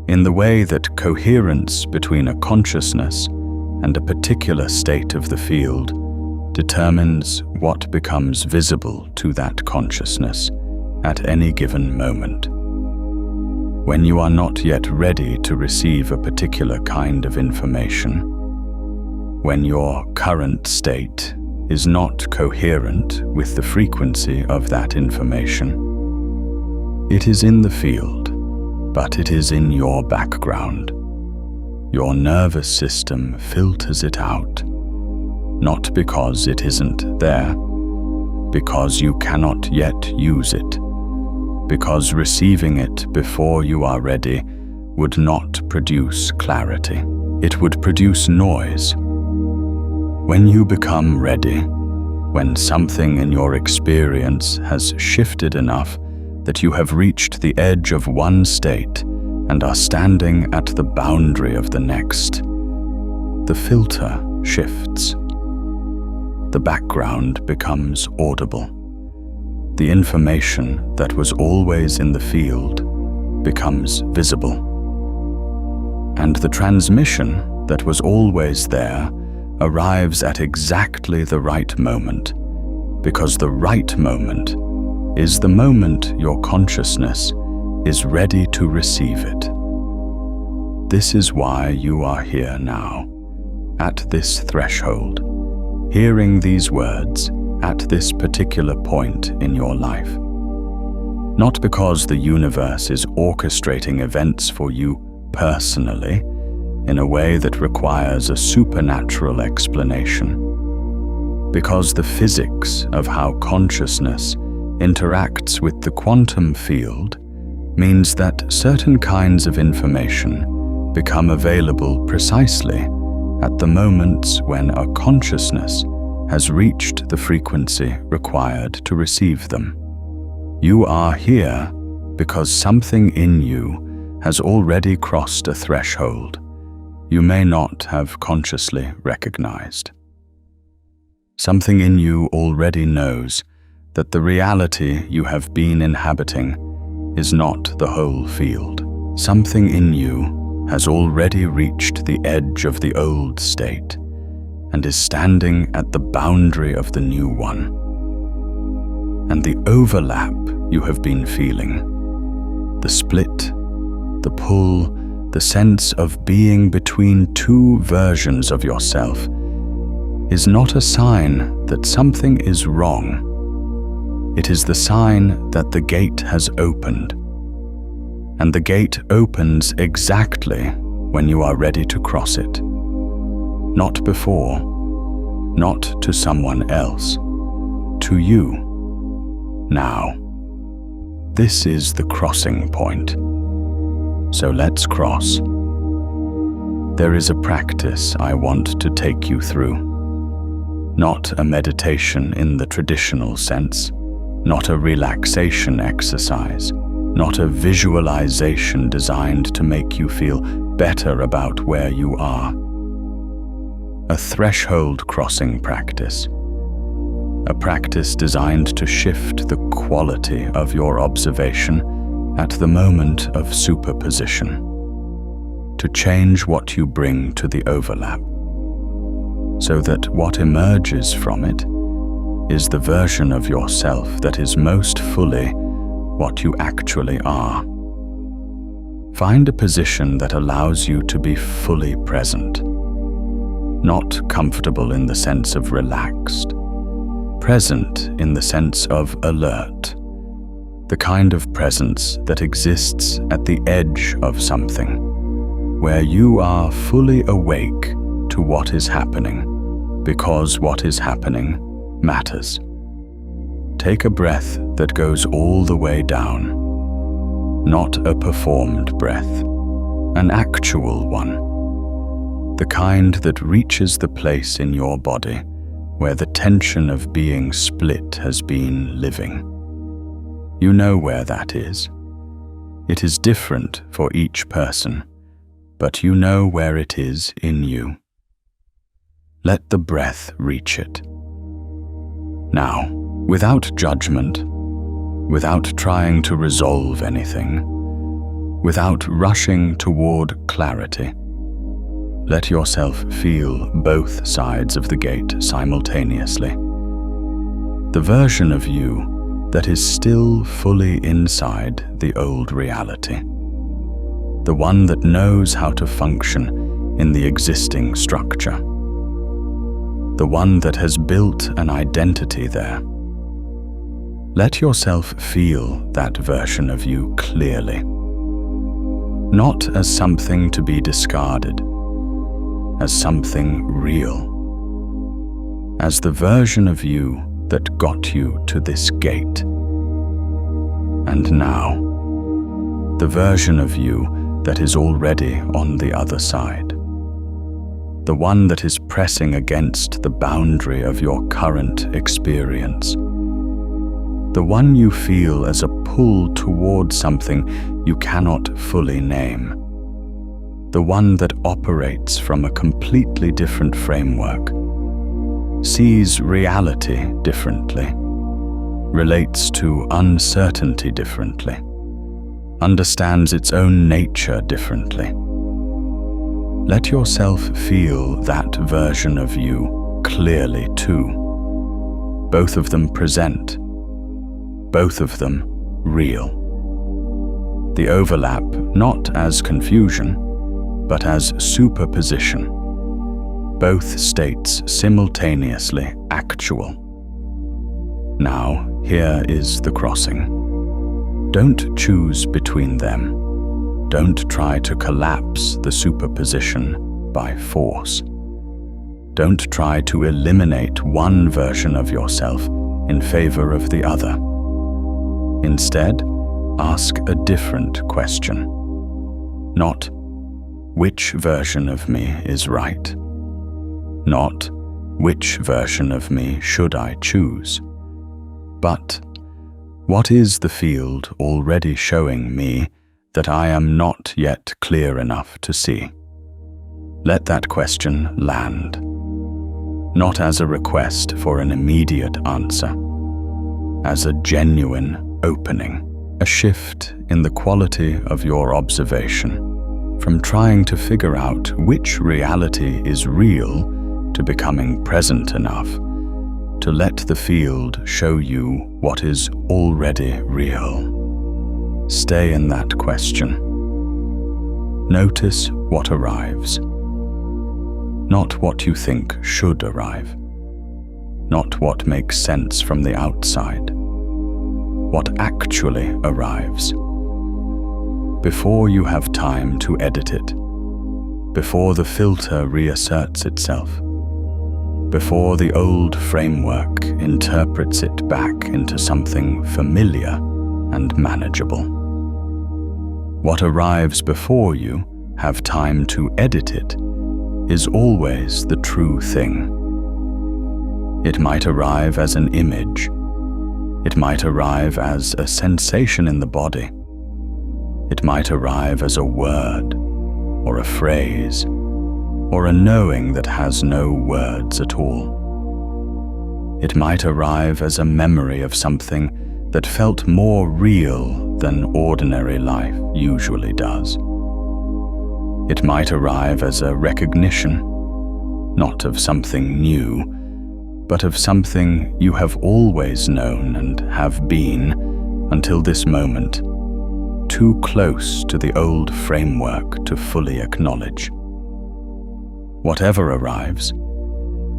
in the way that coherence between a consciousness and a particular state of the field determines what becomes visible to that consciousness at any given moment. When you are not yet ready to receive a particular kind of information, when your current state is not coherent with the frequency of that information, it is in the field, but it is in your background. Your nervous system filters it out, not because it isn't there, because you cannot yet use it, because receiving it before you are ready would not produce clarity. It would produce noise. When you become ready, when something in your experience has shifted enough that you have reached the edge of one state and are standing at the boundary of the next, the filter shifts. The background becomes audible. The information that was always in the field becomes visible. And the transmission that was always there arrives at exactly the right moment, because the right moment is the moment your consciousness is ready to receive it. This is why you are here now, at this threshold, hearing these words at this particular point in your life. Not because the universe is orchestrating events for you personally in a way that requires a supernatural explanation, because the physics of how consciousness interacts with the quantum field means that certain kinds of information become available precisely at the moments when a consciousness has reached the frequency required to receive them. You are here because something in you has already crossed a threshold you may not have consciously recognized. Something in you already knows that the reality you have been inhabiting is not the whole field. Something in you has already reached the edge of the old state and is standing at the boundary of the new one. And the overlap you have been feeling, the split, the pull, the sense of being between two versions of yourself, is not a sign that something is wrong. It is the sign that the gate has opened. And the gate opens exactly when you are ready to cross it. Not before, not to someone else, to you. Now, this is the crossing point. So let's cross. There is a practice I want to take you through. Not a meditation in the traditional sense, not a relaxation exercise, not a visualization designed to make you feel better about where you are. A threshold crossing practice. A practice designed to shift the quality of your observation at the moment of superposition, to change what you bring to the overlap, so that what emerges from it is the version of yourself that is most fully what you actually are. Find a position that allows you to be fully present, not comfortable in the sense of relaxed, present in the sense of alert, the kind of presence that exists at the edge of something, where you are fully awake to what is happening, because what is happening matters. Take a breath that goes all the way down, not a performed breath, an actual one, the kind that reaches the place in your body where the tension of being split has been living. You know where that is. It is different for each person, but you know where it is in you. Let the breath reach it. Now, without judgment, without trying to resolve anything, without rushing toward clarity, let yourself feel both sides of the gate simultaneously. The version of you that is still fully inside the old reality. The one that knows how to function in the existing structure. The one that has built an identity there. Let yourself feel that version of you clearly. Not as something to be discarded, as something real. As the version of you that got you to this gate. And now, the version of you that is already on the other side. The one that is pressing against the boundary of your current experience. The one you feel as a pull toward something you cannot fully name. The one that operates from a completely different framework, sees reality differently, relates to uncertainty differently, understands its own nature differently. Let yourself feel that version of you clearly too. Both of them present. both of them real. The overlap not as confusion, but as superposition, both states simultaneously actual. Now, here is the crossing. Don't choose between them. Don't try to collapse the superposition by force. Don't try to eliminate one version of yourself in favor of the other. Instead, ask a different question. Not, which version of me is right? Not, which version of me should I choose? But, what is the field already showing me that I am not yet clear enough to see? Let that question land, not as a request for an immediate answer, as a genuine opening, a shift in the quality of your observation, from trying to figure out which reality is real to becoming present enough to let the field show you what is already real. Stay in that question. Notice what arrives. Not what you think should arrive. Not what makes sense from the outside. What actually arrives. Before you have time to edit it. Before the filter reasserts itself. Before the old framework interprets it back into something familiar and manageable. What arrives before you have time to edit it is always the true thing. It might arrive as an image. It might arrive as a sensation in the body. It might arrive as a word, or a phrase, or a knowing that has no words at all. It might arrive as a memory of something that felt more real than ordinary life usually does. It might arrive as a recognition, not of something new, but of something you have always known and have been until this moment, too close to the old framework to fully acknowledge. Whatever arrives,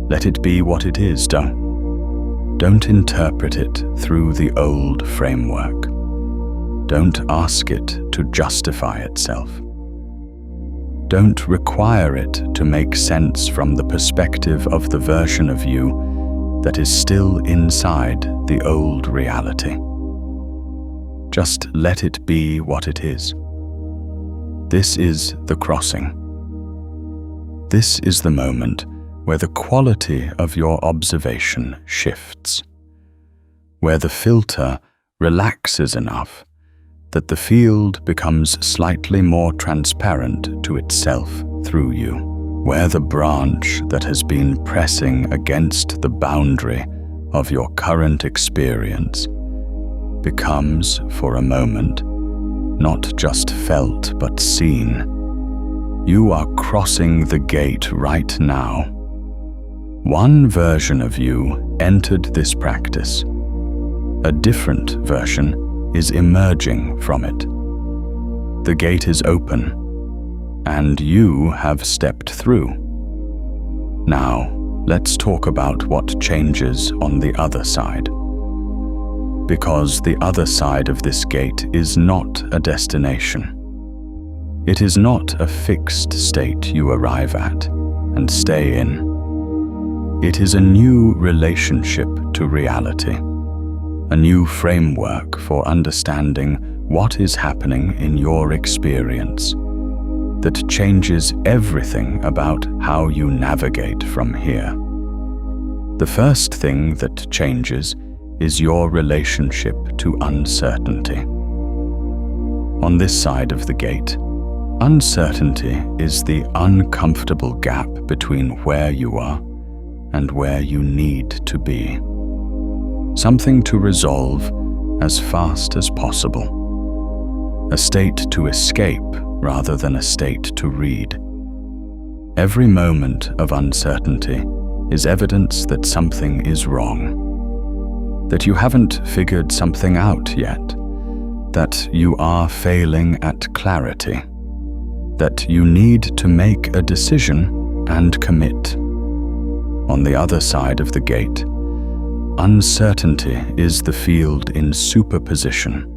let it be what it is. Don't interpret it through the old framework. Don't ask it to justify itself. Don't require it to make sense from the perspective of the version of you that is still inside the old reality. Just let it be what it is. This is the crossing. This is the moment where the quality of your observation shifts, where the filter relaxes enough that the field becomes slightly more transparent to itself through you, where the branch that has been pressing against the boundary of your current experience becomes, for a moment, not just felt but seen. You are crossing the gate right now. One version of you entered this practice. A different version is emerging from it. The gate is open, and you have stepped through. Now, let's talk about what changes on the other side. Because the other side of this gate is not a destination. It is not a fixed state you arrive at and stay in. It is a new relationship to reality, a new framework for understanding what is happening in your experience that changes everything about how you navigate from here. The first thing that changes is your relationship to uncertainty. On this side of the gate, uncertainty is the uncomfortable gap between where you are and where you need to be. Something to resolve as fast as possible. A state to escape rather than a state to read. Every moment of uncertainty is evidence that something is wrong. that you haven't figured something out yet, that you are failing at clarity, that you need to make a decision and commit. On the other side of the gate, uncertainty is the field in superposition.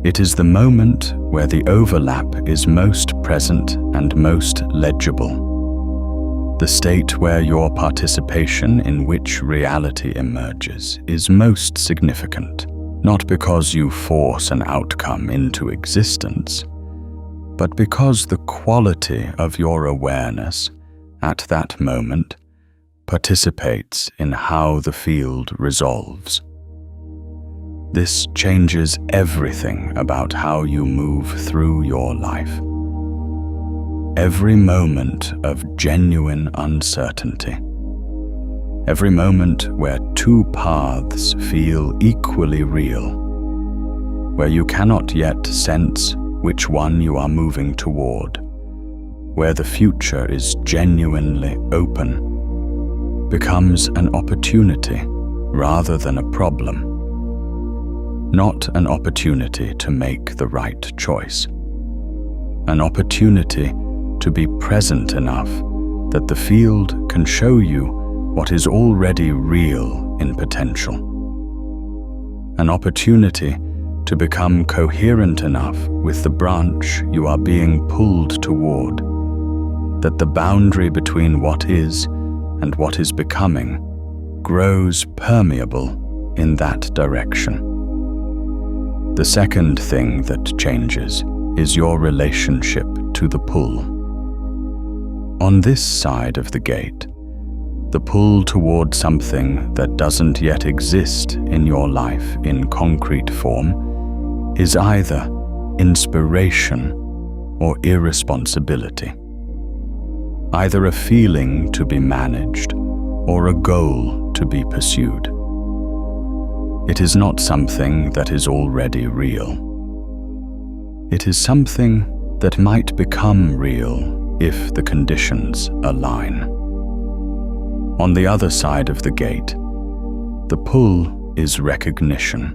It is the moment where the overlap is most present and most legible. The state where your participation in which reality emerges is most significant, not because you force an outcome into existence, but because the quality of your awareness at that moment participates in how the field resolves. This changes everything about how you move through your life. Every moment of genuine uncertainty, every moment where two paths feel equally real, where you cannot yet sense which one you are moving toward, where the future is genuinely open, becomes an opportunity rather than a problem. Not an opportunity to make the right choice. An opportunity to be present enough that the field can show you what is already real in potential. An opportunity to become coherent enough with the branch you are being pulled toward, that the boundary between what is and what is becoming grows permeable in that direction. The second thing that changes is your relationship to the pull. On this side of the gate, the pull toward something that doesn't yet exist in your life in concrete form is either inspiration or irresponsibility. Either a feeling to be managed or a goal to be pursued. It is not something that is already real. It is something that might become real if the conditions align. On the other side of the gate, the pull is recognition.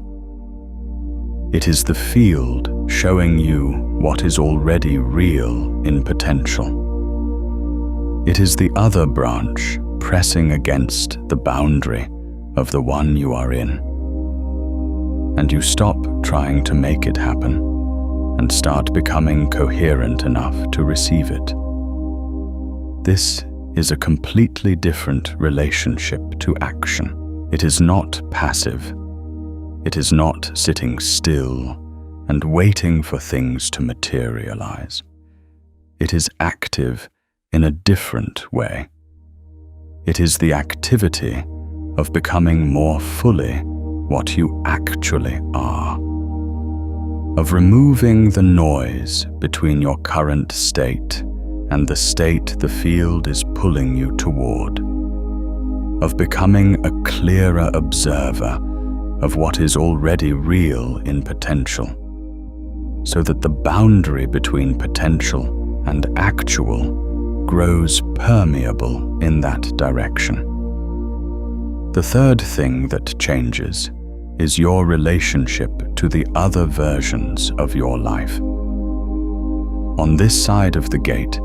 It is the field showing you what is already real in potential. It is the other branch pressing against the boundary of the one you are in. And you stop trying to make it happen and start becoming coherent enough to receive it. This is a completely different relationship to action. It is not passive. It is not sitting still and waiting for things to materialize. It is active in a different way. It is the activity of becoming more fully what you actually are, of removing the noise between your current state and the state the field is pulling you toward, of becoming a clearer observer of what is already real in potential, so that the boundary between potential and actual grows permeable in that direction. The third thing that changes is your relationship to the other versions of your life. On this side of the gate,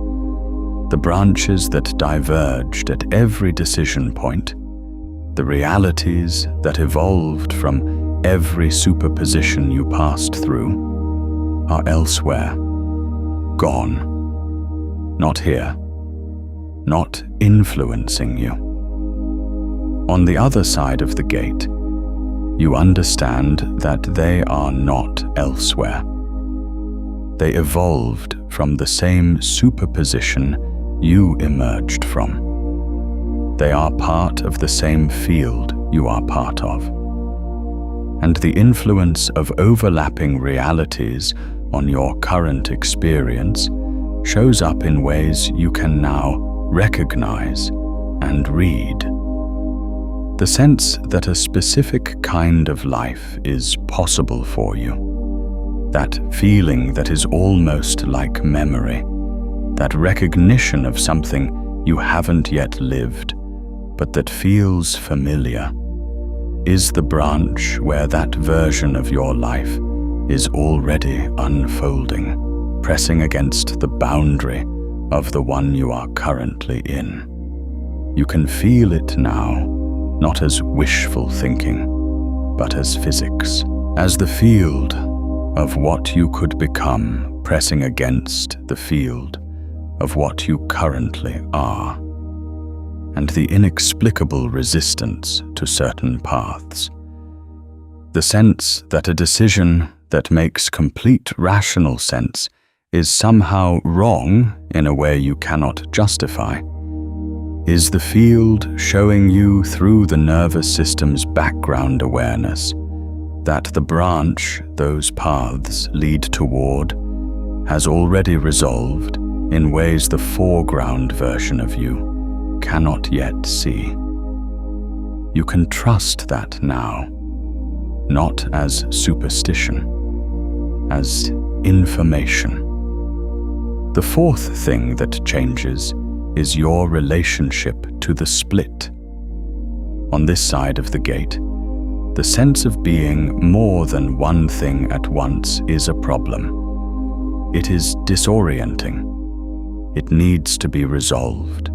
the branches that diverged at every decision point, the realities that evolved from every superposition you passed through, are elsewhere, gone, not here, not influencing you. On the other side of the gate, you understand that they are not elsewhere. They evolved from the same superposition you emerged from. They are part of the same field you are part of. And the influence of overlapping realities on your current experience shows up in ways you can now recognize and read. The sense that a specific kind of life is possible for you, that feeling that is almost like memory, that recognition of something you haven't yet lived, but that feels familiar, is the branch where that version of your life is already unfolding, pressing against the boundary of the one you are currently in. You can feel it now, not as wishful thinking, but as physics, as the field of what you could become pressing against the field of what you currently are, and the inexplicable resistance to certain paths. The sense that a decision that makes complete rational sense is somehow wrong in a way you cannot justify, is the field showing you through the nervous system's background awareness that the branch those paths lead toward has already resolved in ways the foreground version of you cannot yet see. You can trust that now, not as superstition, as information. The fourth thing that changes is your relationship to the split. On this side of the gate, the sense of being more than one thing at once is a problem. It is disorienting. It needs to be resolved.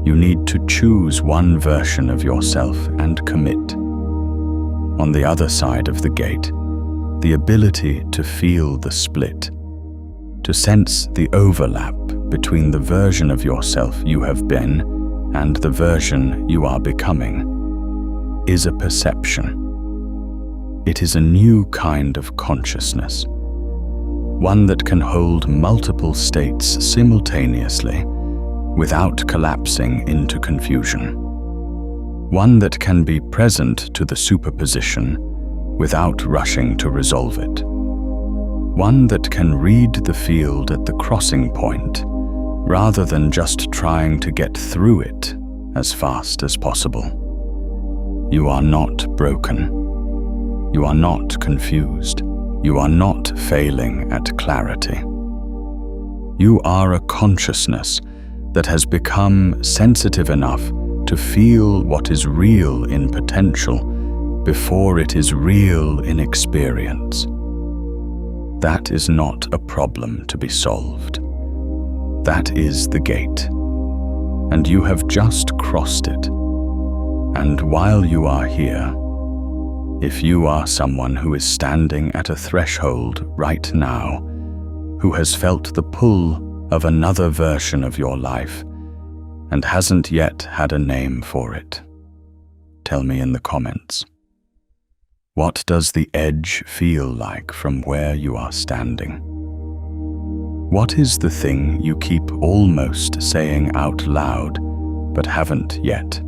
You need to choose one version of yourself and commit. On the other side of the gate, the ability to feel the split, to sense the overlap between the version of yourself you have been and the version you are becoming, is a perception. It is a new kind of consciousness, one that can hold multiple states simultaneously without collapsing into confusion, one that can be present to the superposition without rushing to resolve it, one that can read the field at the crossing point rather than just trying to get through it as fast as possible. You are not broken. You are not confused. You are not failing at clarity. You are a consciousness that has become sensitive enough to feel what is real in potential before it is real in experience. That is not a problem to be solved. That is the gate, and you have just crossed it. And while you are here, if you are someone who is standing at a threshold right now, who has felt the pull of another version of your life and hasn't yet had a name for it, tell me in the comments. What does the edge feel like from where you are standing? What is the thing you keep almost saying out loud but haven't yet?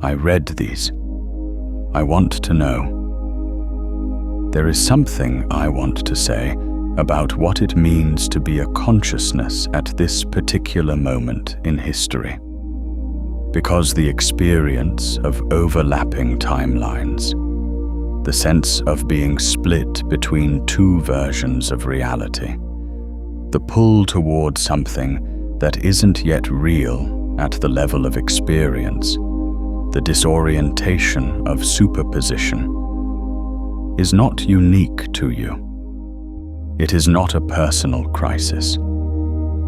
I read these. I want to know. There is something I want to say about what it means to be a consciousness at this particular moment in history. Because the experience of overlapping timelines, the sense of being split between two versions of reality, the pull toward something that isn't yet real at the level of experience, the disorientation of superposition, is not unique to you. It is not a personal crisis.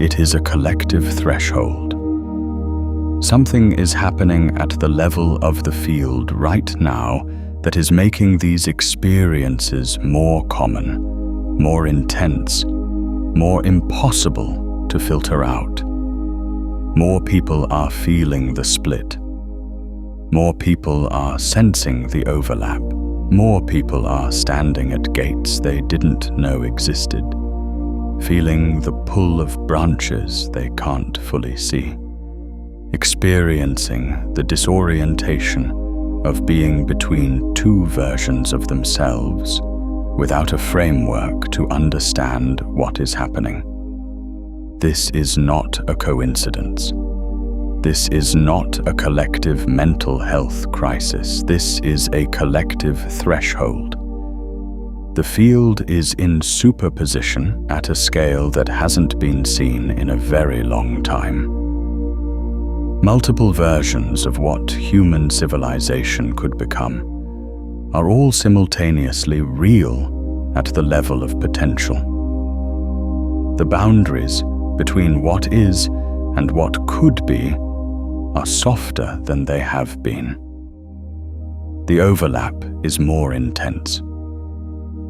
It is a collective threshold. Something is happening at the level of the field right now that is making these experiences more common, more intense, more impossible to filter out. More people are feeling the split. More people are sensing the overlap. More people are standing at gates they didn't know existed, feeling the pull of branches they can't fully see, experiencing the disorientation of being between two versions of themselves without a framework to understand what is happening. This is not a coincidence. This is not a collective mental health crisis. This is a collective threshold. The field is in superposition at a scale that hasn't been seen in a very long time. Multiple versions of what human civilization could become are all simultaneously real at the level of potential. The boundaries between what is and what could be are softer than they have been. The overlap is more intense.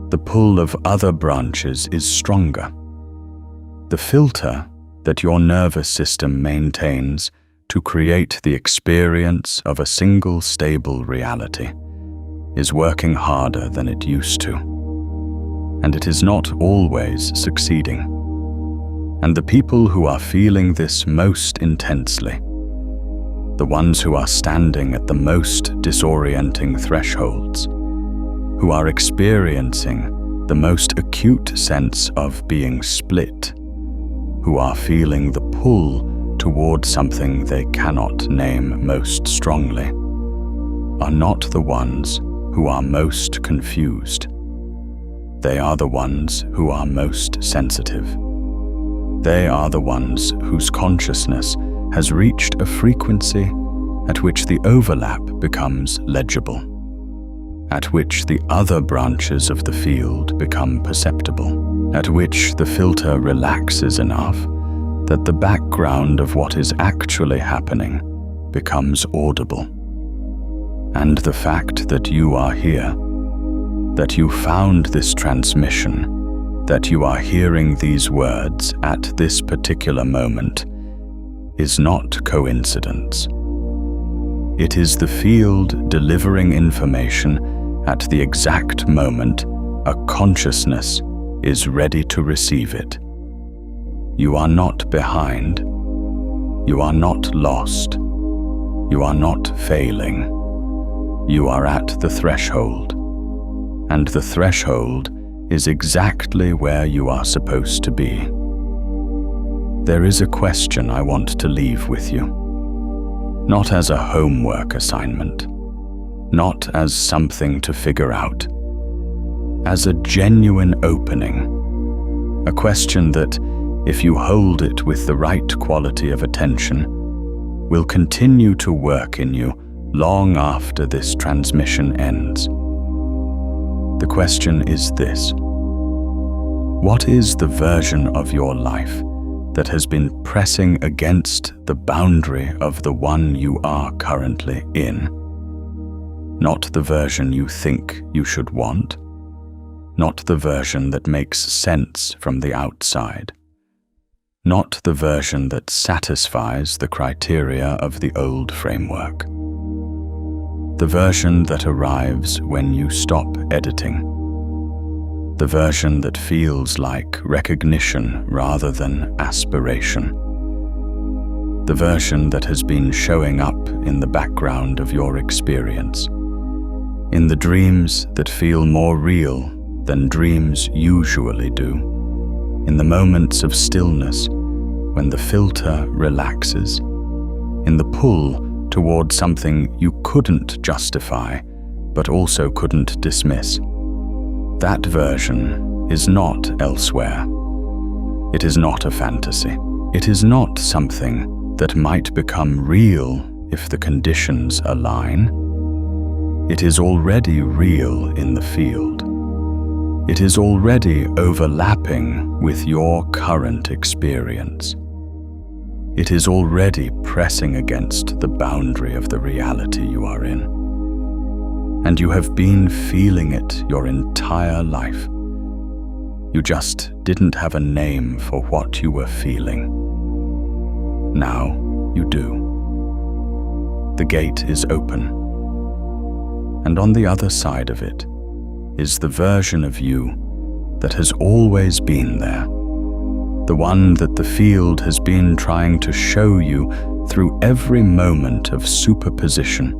The pull of other branches is stronger. The filter that your nervous system maintains to create the experience of a single stable reality is working harder than it used to. And it is not always succeeding. And the people who are feeling this most intensely, the ones who are standing at the most disorienting thresholds, who are experiencing the most acute sense of being split, who are feeling the pull toward something they cannot name most strongly, are not the ones who are most confused. They are the ones who are most sensitive. They are the ones whose consciousness has reached a frequency at which the overlap becomes legible, at which the other branches of the field become perceptible, at which the filter relaxes enough that the background of what is actually happening becomes audible. And the fact that you are here, that you found this transmission, that you are hearing these words at this particular moment, is not coincidence. It is the field delivering information at the exact moment a consciousness is ready to receive it. You are not behind. You are not lost. You are not failing. You are at the threshold. And the threshold is exactly where you are supposed to be. There is a question I want to leave with you. Not as a homework assignment. Not as something to figure out. As a genuine opening. A question that, if you hold it with the right quality of attention, will continue to work in you long after this transmission ends. The question is this: what is the version of your life that has been pressing against the boundary of the one you are currently in? Not the version you think you should want, not the version that makes sense from the outside, not the version that satisfies the criteria of the old framework. The version that arrives when you stop editing. The version that feels like recognition rather than aspiration. The version that has been showing up in the background of your experience. In the dreams that feel more real than dreams usually do. In the moments of stillness when the filter relaxes. In the pull toward something you couldn't justify, but also couldn't dismiss. That version is not elsewhere. It is not a fantasy. It is not something that might become real if the conditions align. It is already real in the field. It is already overlapping with your current experience. It is already pressing against the boundary of the reality you are in. And you have been feeling it your entire life. You just didn't have a name for what you were feeling. Now you do. The gate is open. And on the other side of it is the version of you that has always been there. The one that the field has been trying to show you through every moment of superposition,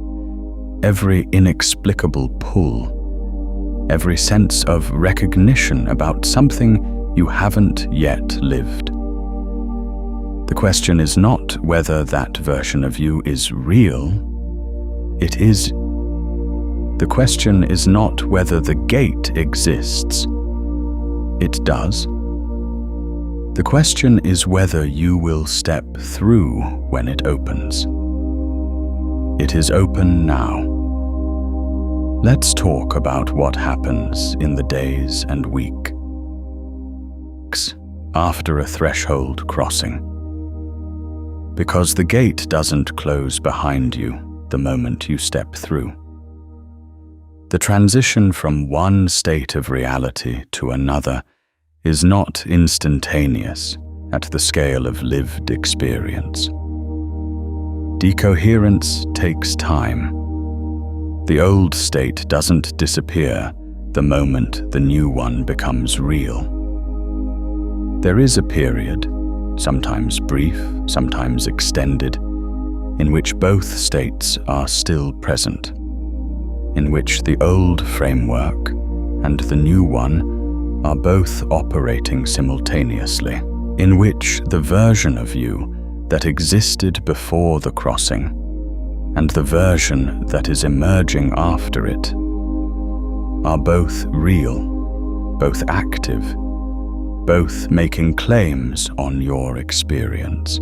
every inexplicable pull, every sense of recognition about something you haven't yet lived. The question is not whether that version of you is real. It is. The question is not whether the gate exists. It does. The question is whether you will step through when it opens. It is open now. Let's talk about what happens in the days and weeks after a threshold crossing. Because the gate doesn't close behind you the moment you step through. The transition from one state of reality to another is not instantaneous at the scale of lived experience. Decoherence takes time. The old state doesn't disappear the moment the new one becomes real. There is a period, sometimes brief, sometimes extended, in which both states are still present, in which the old framework and the new one are both operating simultaneously, in which the version of you that existed before the crossing and the version that is emerging after it are both real, both active, both making claims on your experience.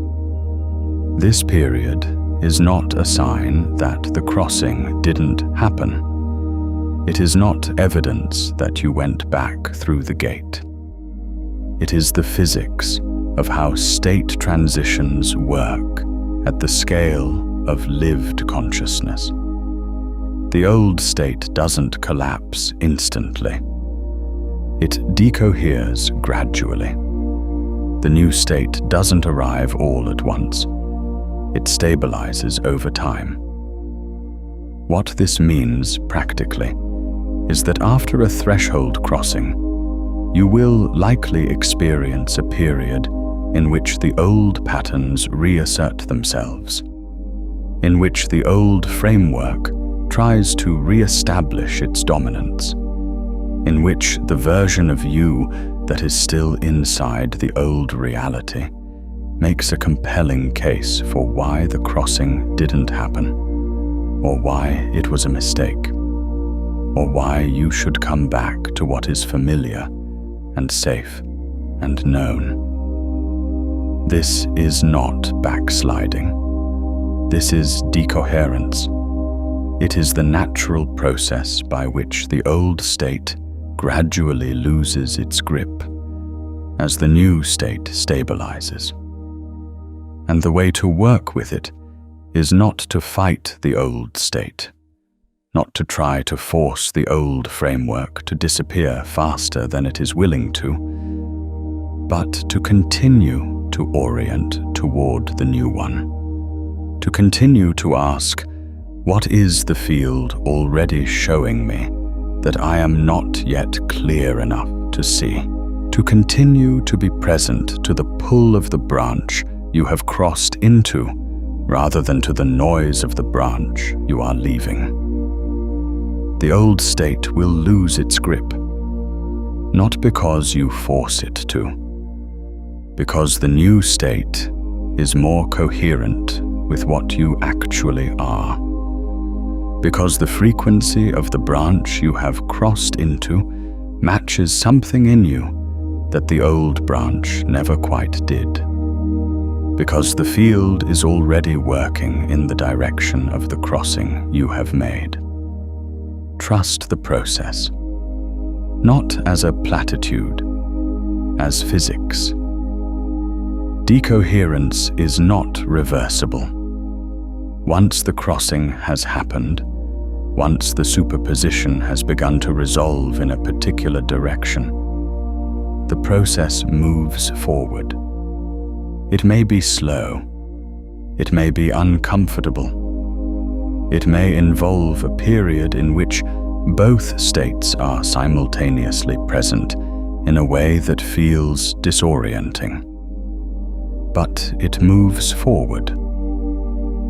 This period is not a sign that the crossing didn't happen. It is not evidence that you went back through the gate. It is the physics of how state transitions work at the scale of lived consciousness. The old state doesn't collapse instantly. It decoheres gradually. The new state doesn't arrive all at once. It stabilizes over time. What this means practically is that after a threshold crossing, you will likely experience a period in which the old patterns reassert themselves, in which the old framework tries to re-establish its dominance, in which the version of you that is still inside the old reality makes a compelling case for why the crossing didn't happen, or why it was a mistake, or why you should come back to what is familiar and safe and known. This is not backsliding. This is decoherence. It is the natural process by which the old state gradually loses its grip as the new state stabilizes. And the way to work with it is not to fight the old state, not to try to force the old framework to disappear faster than it is willing to, but to continue to orient toward the new one, to continue to ask, what is the field already showing me that I am not yet clear enough to see? To continue to be present to the pull of the branch you have crossed into, rather than to the noise of the branch you are leaving. The old state will lose its grip, not because you force it to, because the new state is more coherent with what you actually are. Because the frequency of the branch you have crossed into matches something in you that the old branch never quite did. Because the field is already working in the direction of the crossing you have made. Trust the process, not as a platitude, as physics. Decoherence is not reversible. Once the crossing has happened, once the superposition has begun to resolve in a particular direction, the process moves forward. It may be slow. It may be uncomfortable. It may involve a period in which both states are simultaneously present in a way that feels disorienting. But it moves forward.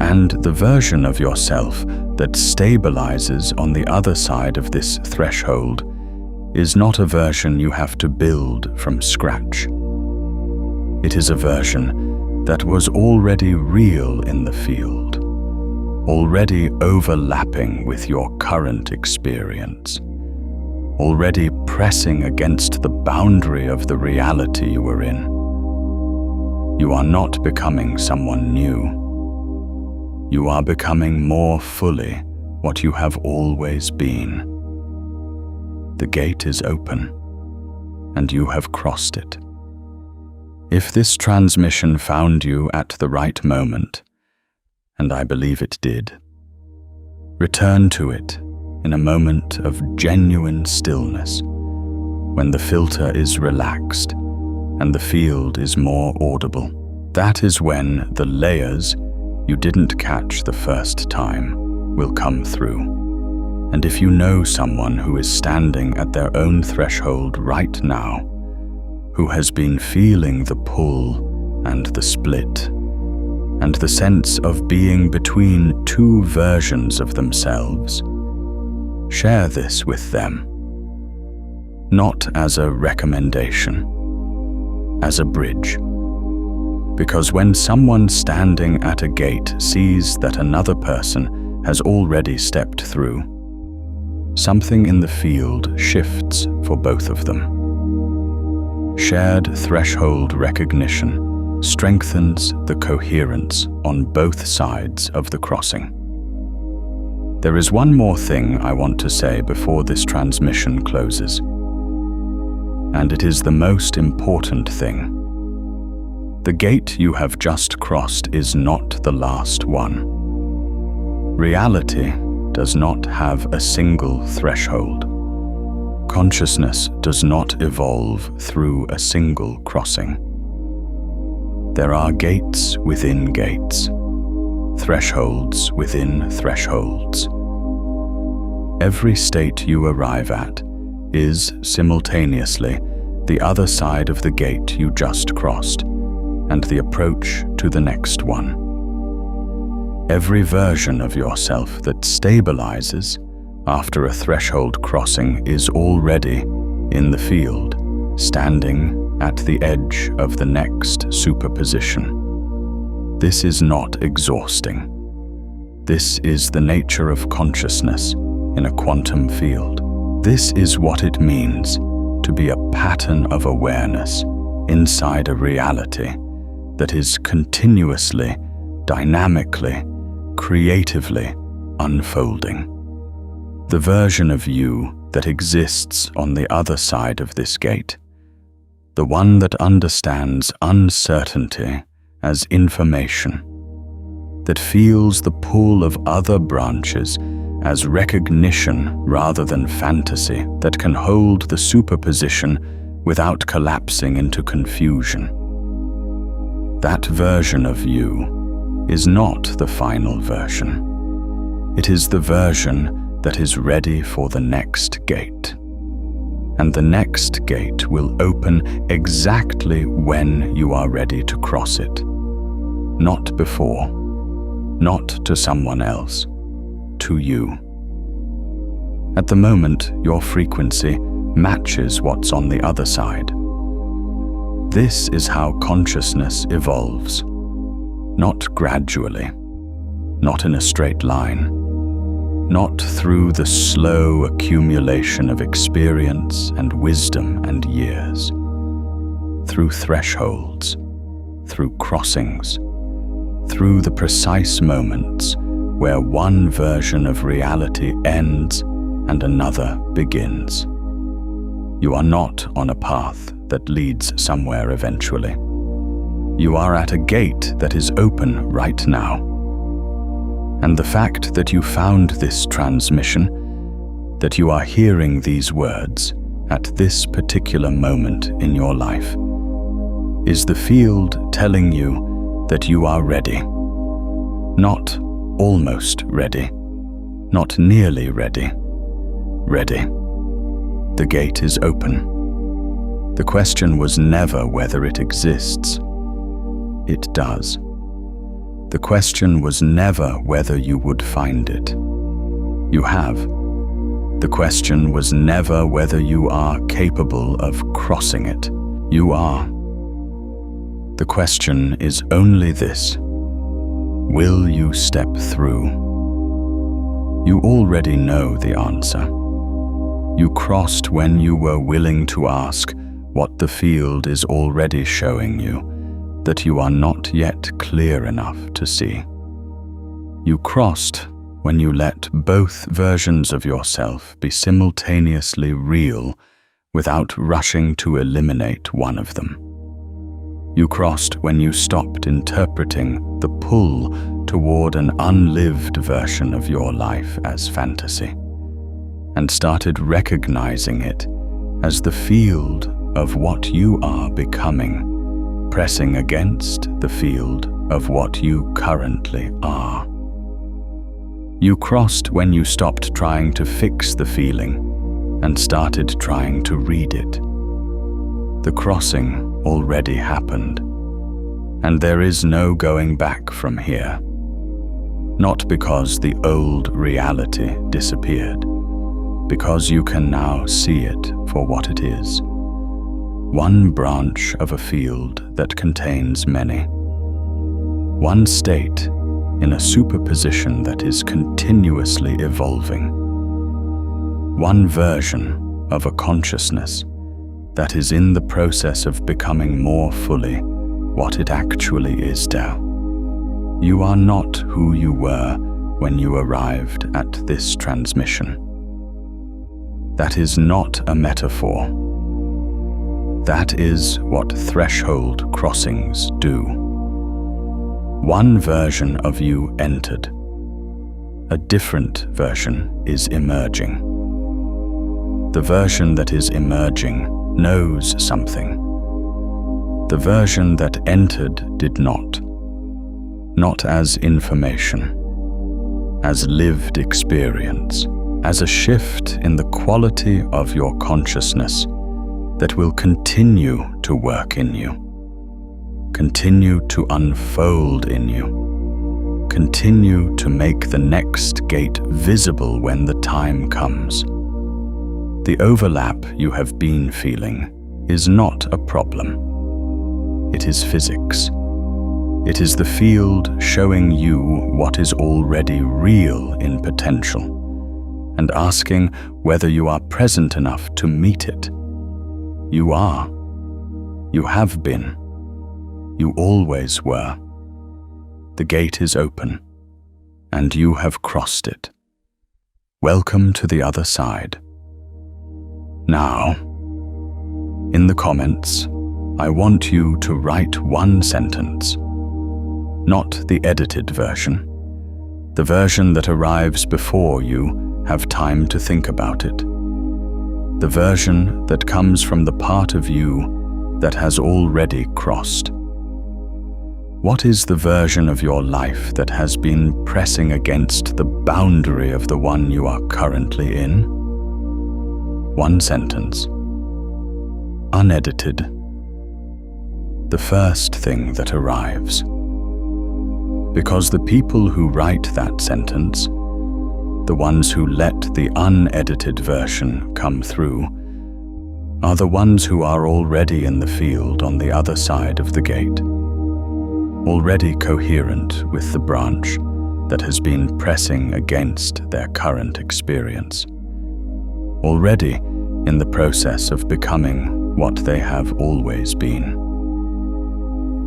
And the version of yourself that stabilizes on the other side of this threshold is not a version you have to build from scratch. It is a version that was already real in the field, already overlapping with your current experience, already pressing against the boundary of the reality you are in. You are not becoming someone new. you are becoming more fully what you have always been. The gate is open, and you have crossed it. If this transmission found you at the right moment, and I believe it did, return to it in a moment of genuine stillness, when the filter is relaxed and the field is more audible. That is when the layers you didn't catch the first time will come through. And if you know someone who is standing at their own threshold right now, who has been feeling the pull and the split, and the sense of being between two versions of themselves, share this with them. Not as a recommendation, as a bridge. Because when someone standing at a gate sees that another person has already stepped through, something in the field shifts for both of them. Shared threshold recognition strengthens the coherence on both sides of the crossing. There is one more thing I want to say before this transmission closes, and it is the most important thing. The gate you have just crossed is not the last one. Reality does not have a single threshold. Consciousness does not evolve through a single crossing. There are gates within gates, thresholds within thresholds. Every state you arrive at is simultaneously the other side of the gate you just crossed, and the approach to the next one. Every version of yourself that stabilizes after a threshold crossing is already in the field, standing at the edge of the next superposition. This is not exhausting. This is the nature of consciousness in a quantum field. This is what it means to be a pattern of awareness inside a reality that is continuously, dynamically, creatively unfolding. The version of you that exists on the other side of this gate, the one that understands uncertainty as information, that feels the pull of other branches as recognition rather than fantasy, that can hold the superposition without collapsing into confusion. That version of you is not the final version. It is the version that is ready for the next gate. And the next gate will open exactly when you are ready to cross it. Not before, not to someone else, to you. At the moment, your frequency matches what's on the other side. This is how consciousness evolves, not gradually, not in a straight line, not through the slow accumulation of experience and wisdom and years, through thresholds, through crossings, through the precise moments where one version of reality ends and another begins. You are not on a path that leads somewhere eventually. You are at a gate that is open right now. And the fact that you found this transmission, that you are hearing these words at this particular moment in your life, is the field telling you that you are ready. Not almost ready, not nearly ready. Ready. The gate is open. The question was never whether it exists. It does. The question was never whether you would find it. You have. The question was never whether you are capable of crossing it. You are. The question is only this: will you step through? You already know the answer. You crossed when you were willing to ask what the field is already showing you that you are not yet clear enough to see. You crossed when you let both versions of yourself be simultaneously real without rushing to eliminate one of them. You crossed when you stopped interpreting the pull toward an unlived version of your life as fantasy, and started recognizing it as the field of what you are becoming, pressing against the field of what you currently are. You crossed when you stopped trying to fix the feeling and started trying to read it. The crossing already happened, and there is no going back from here. Not because the old reality disappeared, because you can now see it for what it is. One branch of a field that contains many. One state in a superposition that is continuously evolving. One version of a consciousness that is in the process of becoming more fully what it actually is now. You are not who you were when you arrived at this transmission. That is not a metaphor. That is what threshold crossings do. One version of you entered. A different version is emerging. The version that is emerging knows something. The version that entered did not. Not as information, as lived experience, as a shift in the quality of your consciousness that will continue to work in you, continue to unfold in you, continue to make the next gate visible when the time comes. The overlap you have been feeling is not a problem. It is physics. It is the field showing you what is already real in potential and asking whether you are present enough to meet it. You are. You have been. You always were. The gate is open, and you have crossed it. Welcome to the other side. Now, in the comments, I want you to write one sentence, not the edited version, the version that arrives before you have time to think about it, the version that comes from the part of you that has already crossed. What is the version of your life that has been pressing against the boundary of the one you are currently in? One sentence. Unedited. The first thing that arrives. Because the people who write that sentence, the ones who let the unedited version come through, are the ones who are already in the field on the other side of the gate, already coherent with the branch that has been pressing against their current experience, already in the process of becoming what they have always been.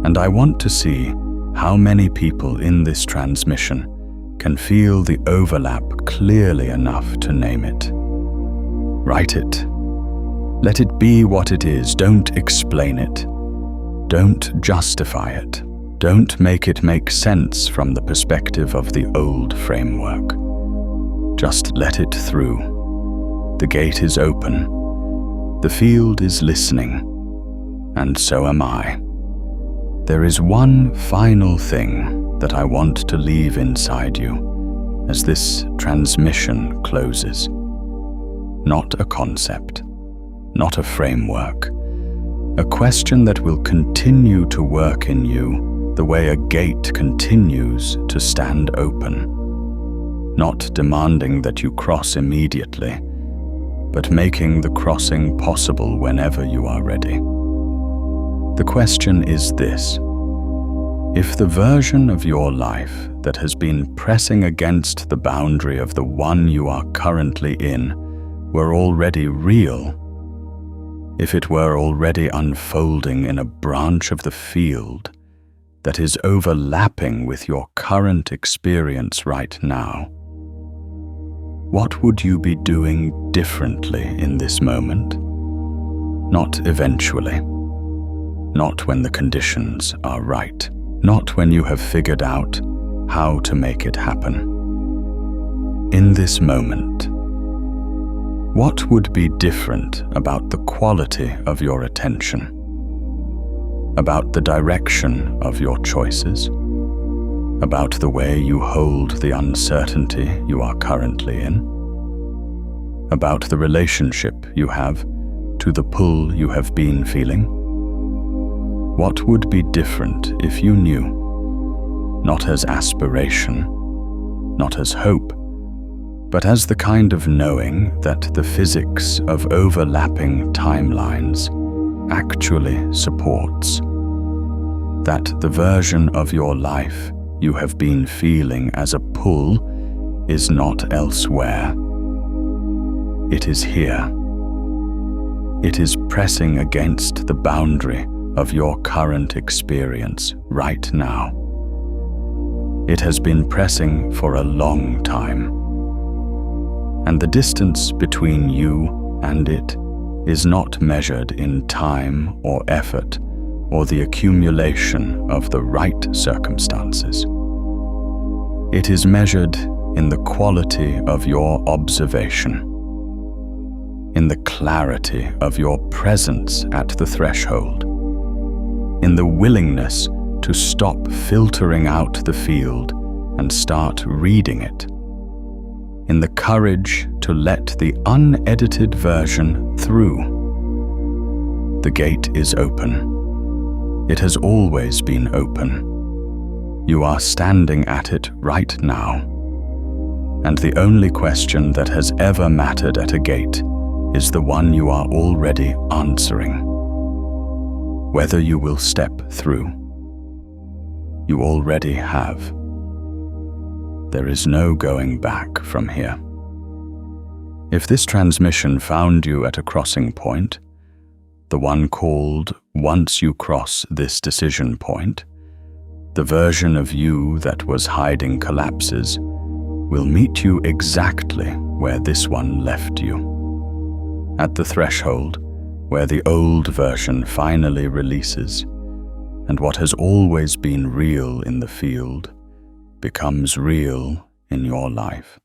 And I want to see how many people in this transmission can feel the overlap clearly enough to name it. Write it. Let it be what it is. Don't explain it. Don't justify it. Don't make it make sense from the perspective of the old framework. Just let it through. The gate is open. The field is listening. And so am I. There is one final thing that I want to leave inside you as this transmission closes. Not a concept, not a framework, a question that will continue to work in you the way a gate continues to stand open, not demanding that you cross immediately, but making the crossing possible whenever you are ready. The question is this: if the version of your life that has been pressing against the boundary of the one you are currently in were already real, if it were already unfolding in a branch of the field, that is overlapping with your current experience right now, what would you be doing differently in this moment? Not eventually. Not when the conditions are right. Not when you have figured out how to make it happen. In this moment, what would be different about the quality of your attention? About the direction of your choices? About the way you hold the uncertainty you are currently in? About the relationship you have to the pull you have been feeling? What would be different if you knew, not as aspiration, not as hope, but as the kind of knowing that the physics of overlapping timelines actually supports? That the version of your life you have been feeling as a pull is not elsewhere. It is here. It is pressing against the boundary of your current experience right now. It has been pressing for a long time. And the distance between you and it is not measured in time or effort or the accumulation of the right circumstances. It is measured in the quality of your observation, in the clarity of your presence at the threshold, in the willingness to stop filtering out the field and start reading it, in the courage to let the unedited version through. The gate is open. It has always been open. You are standing at it right now. And the only question that has ever mattered at a gate is the one you are already answering. Whether you will step through. You already have. There is no going back from here. If this transmission found you at a crossing point, the one called once you cross this decision point, the version of you that was hiding collapses will meet you exactly where this one left you. At the threshold, where the old version finally releases, and what has always been real in the field becomes real in your life.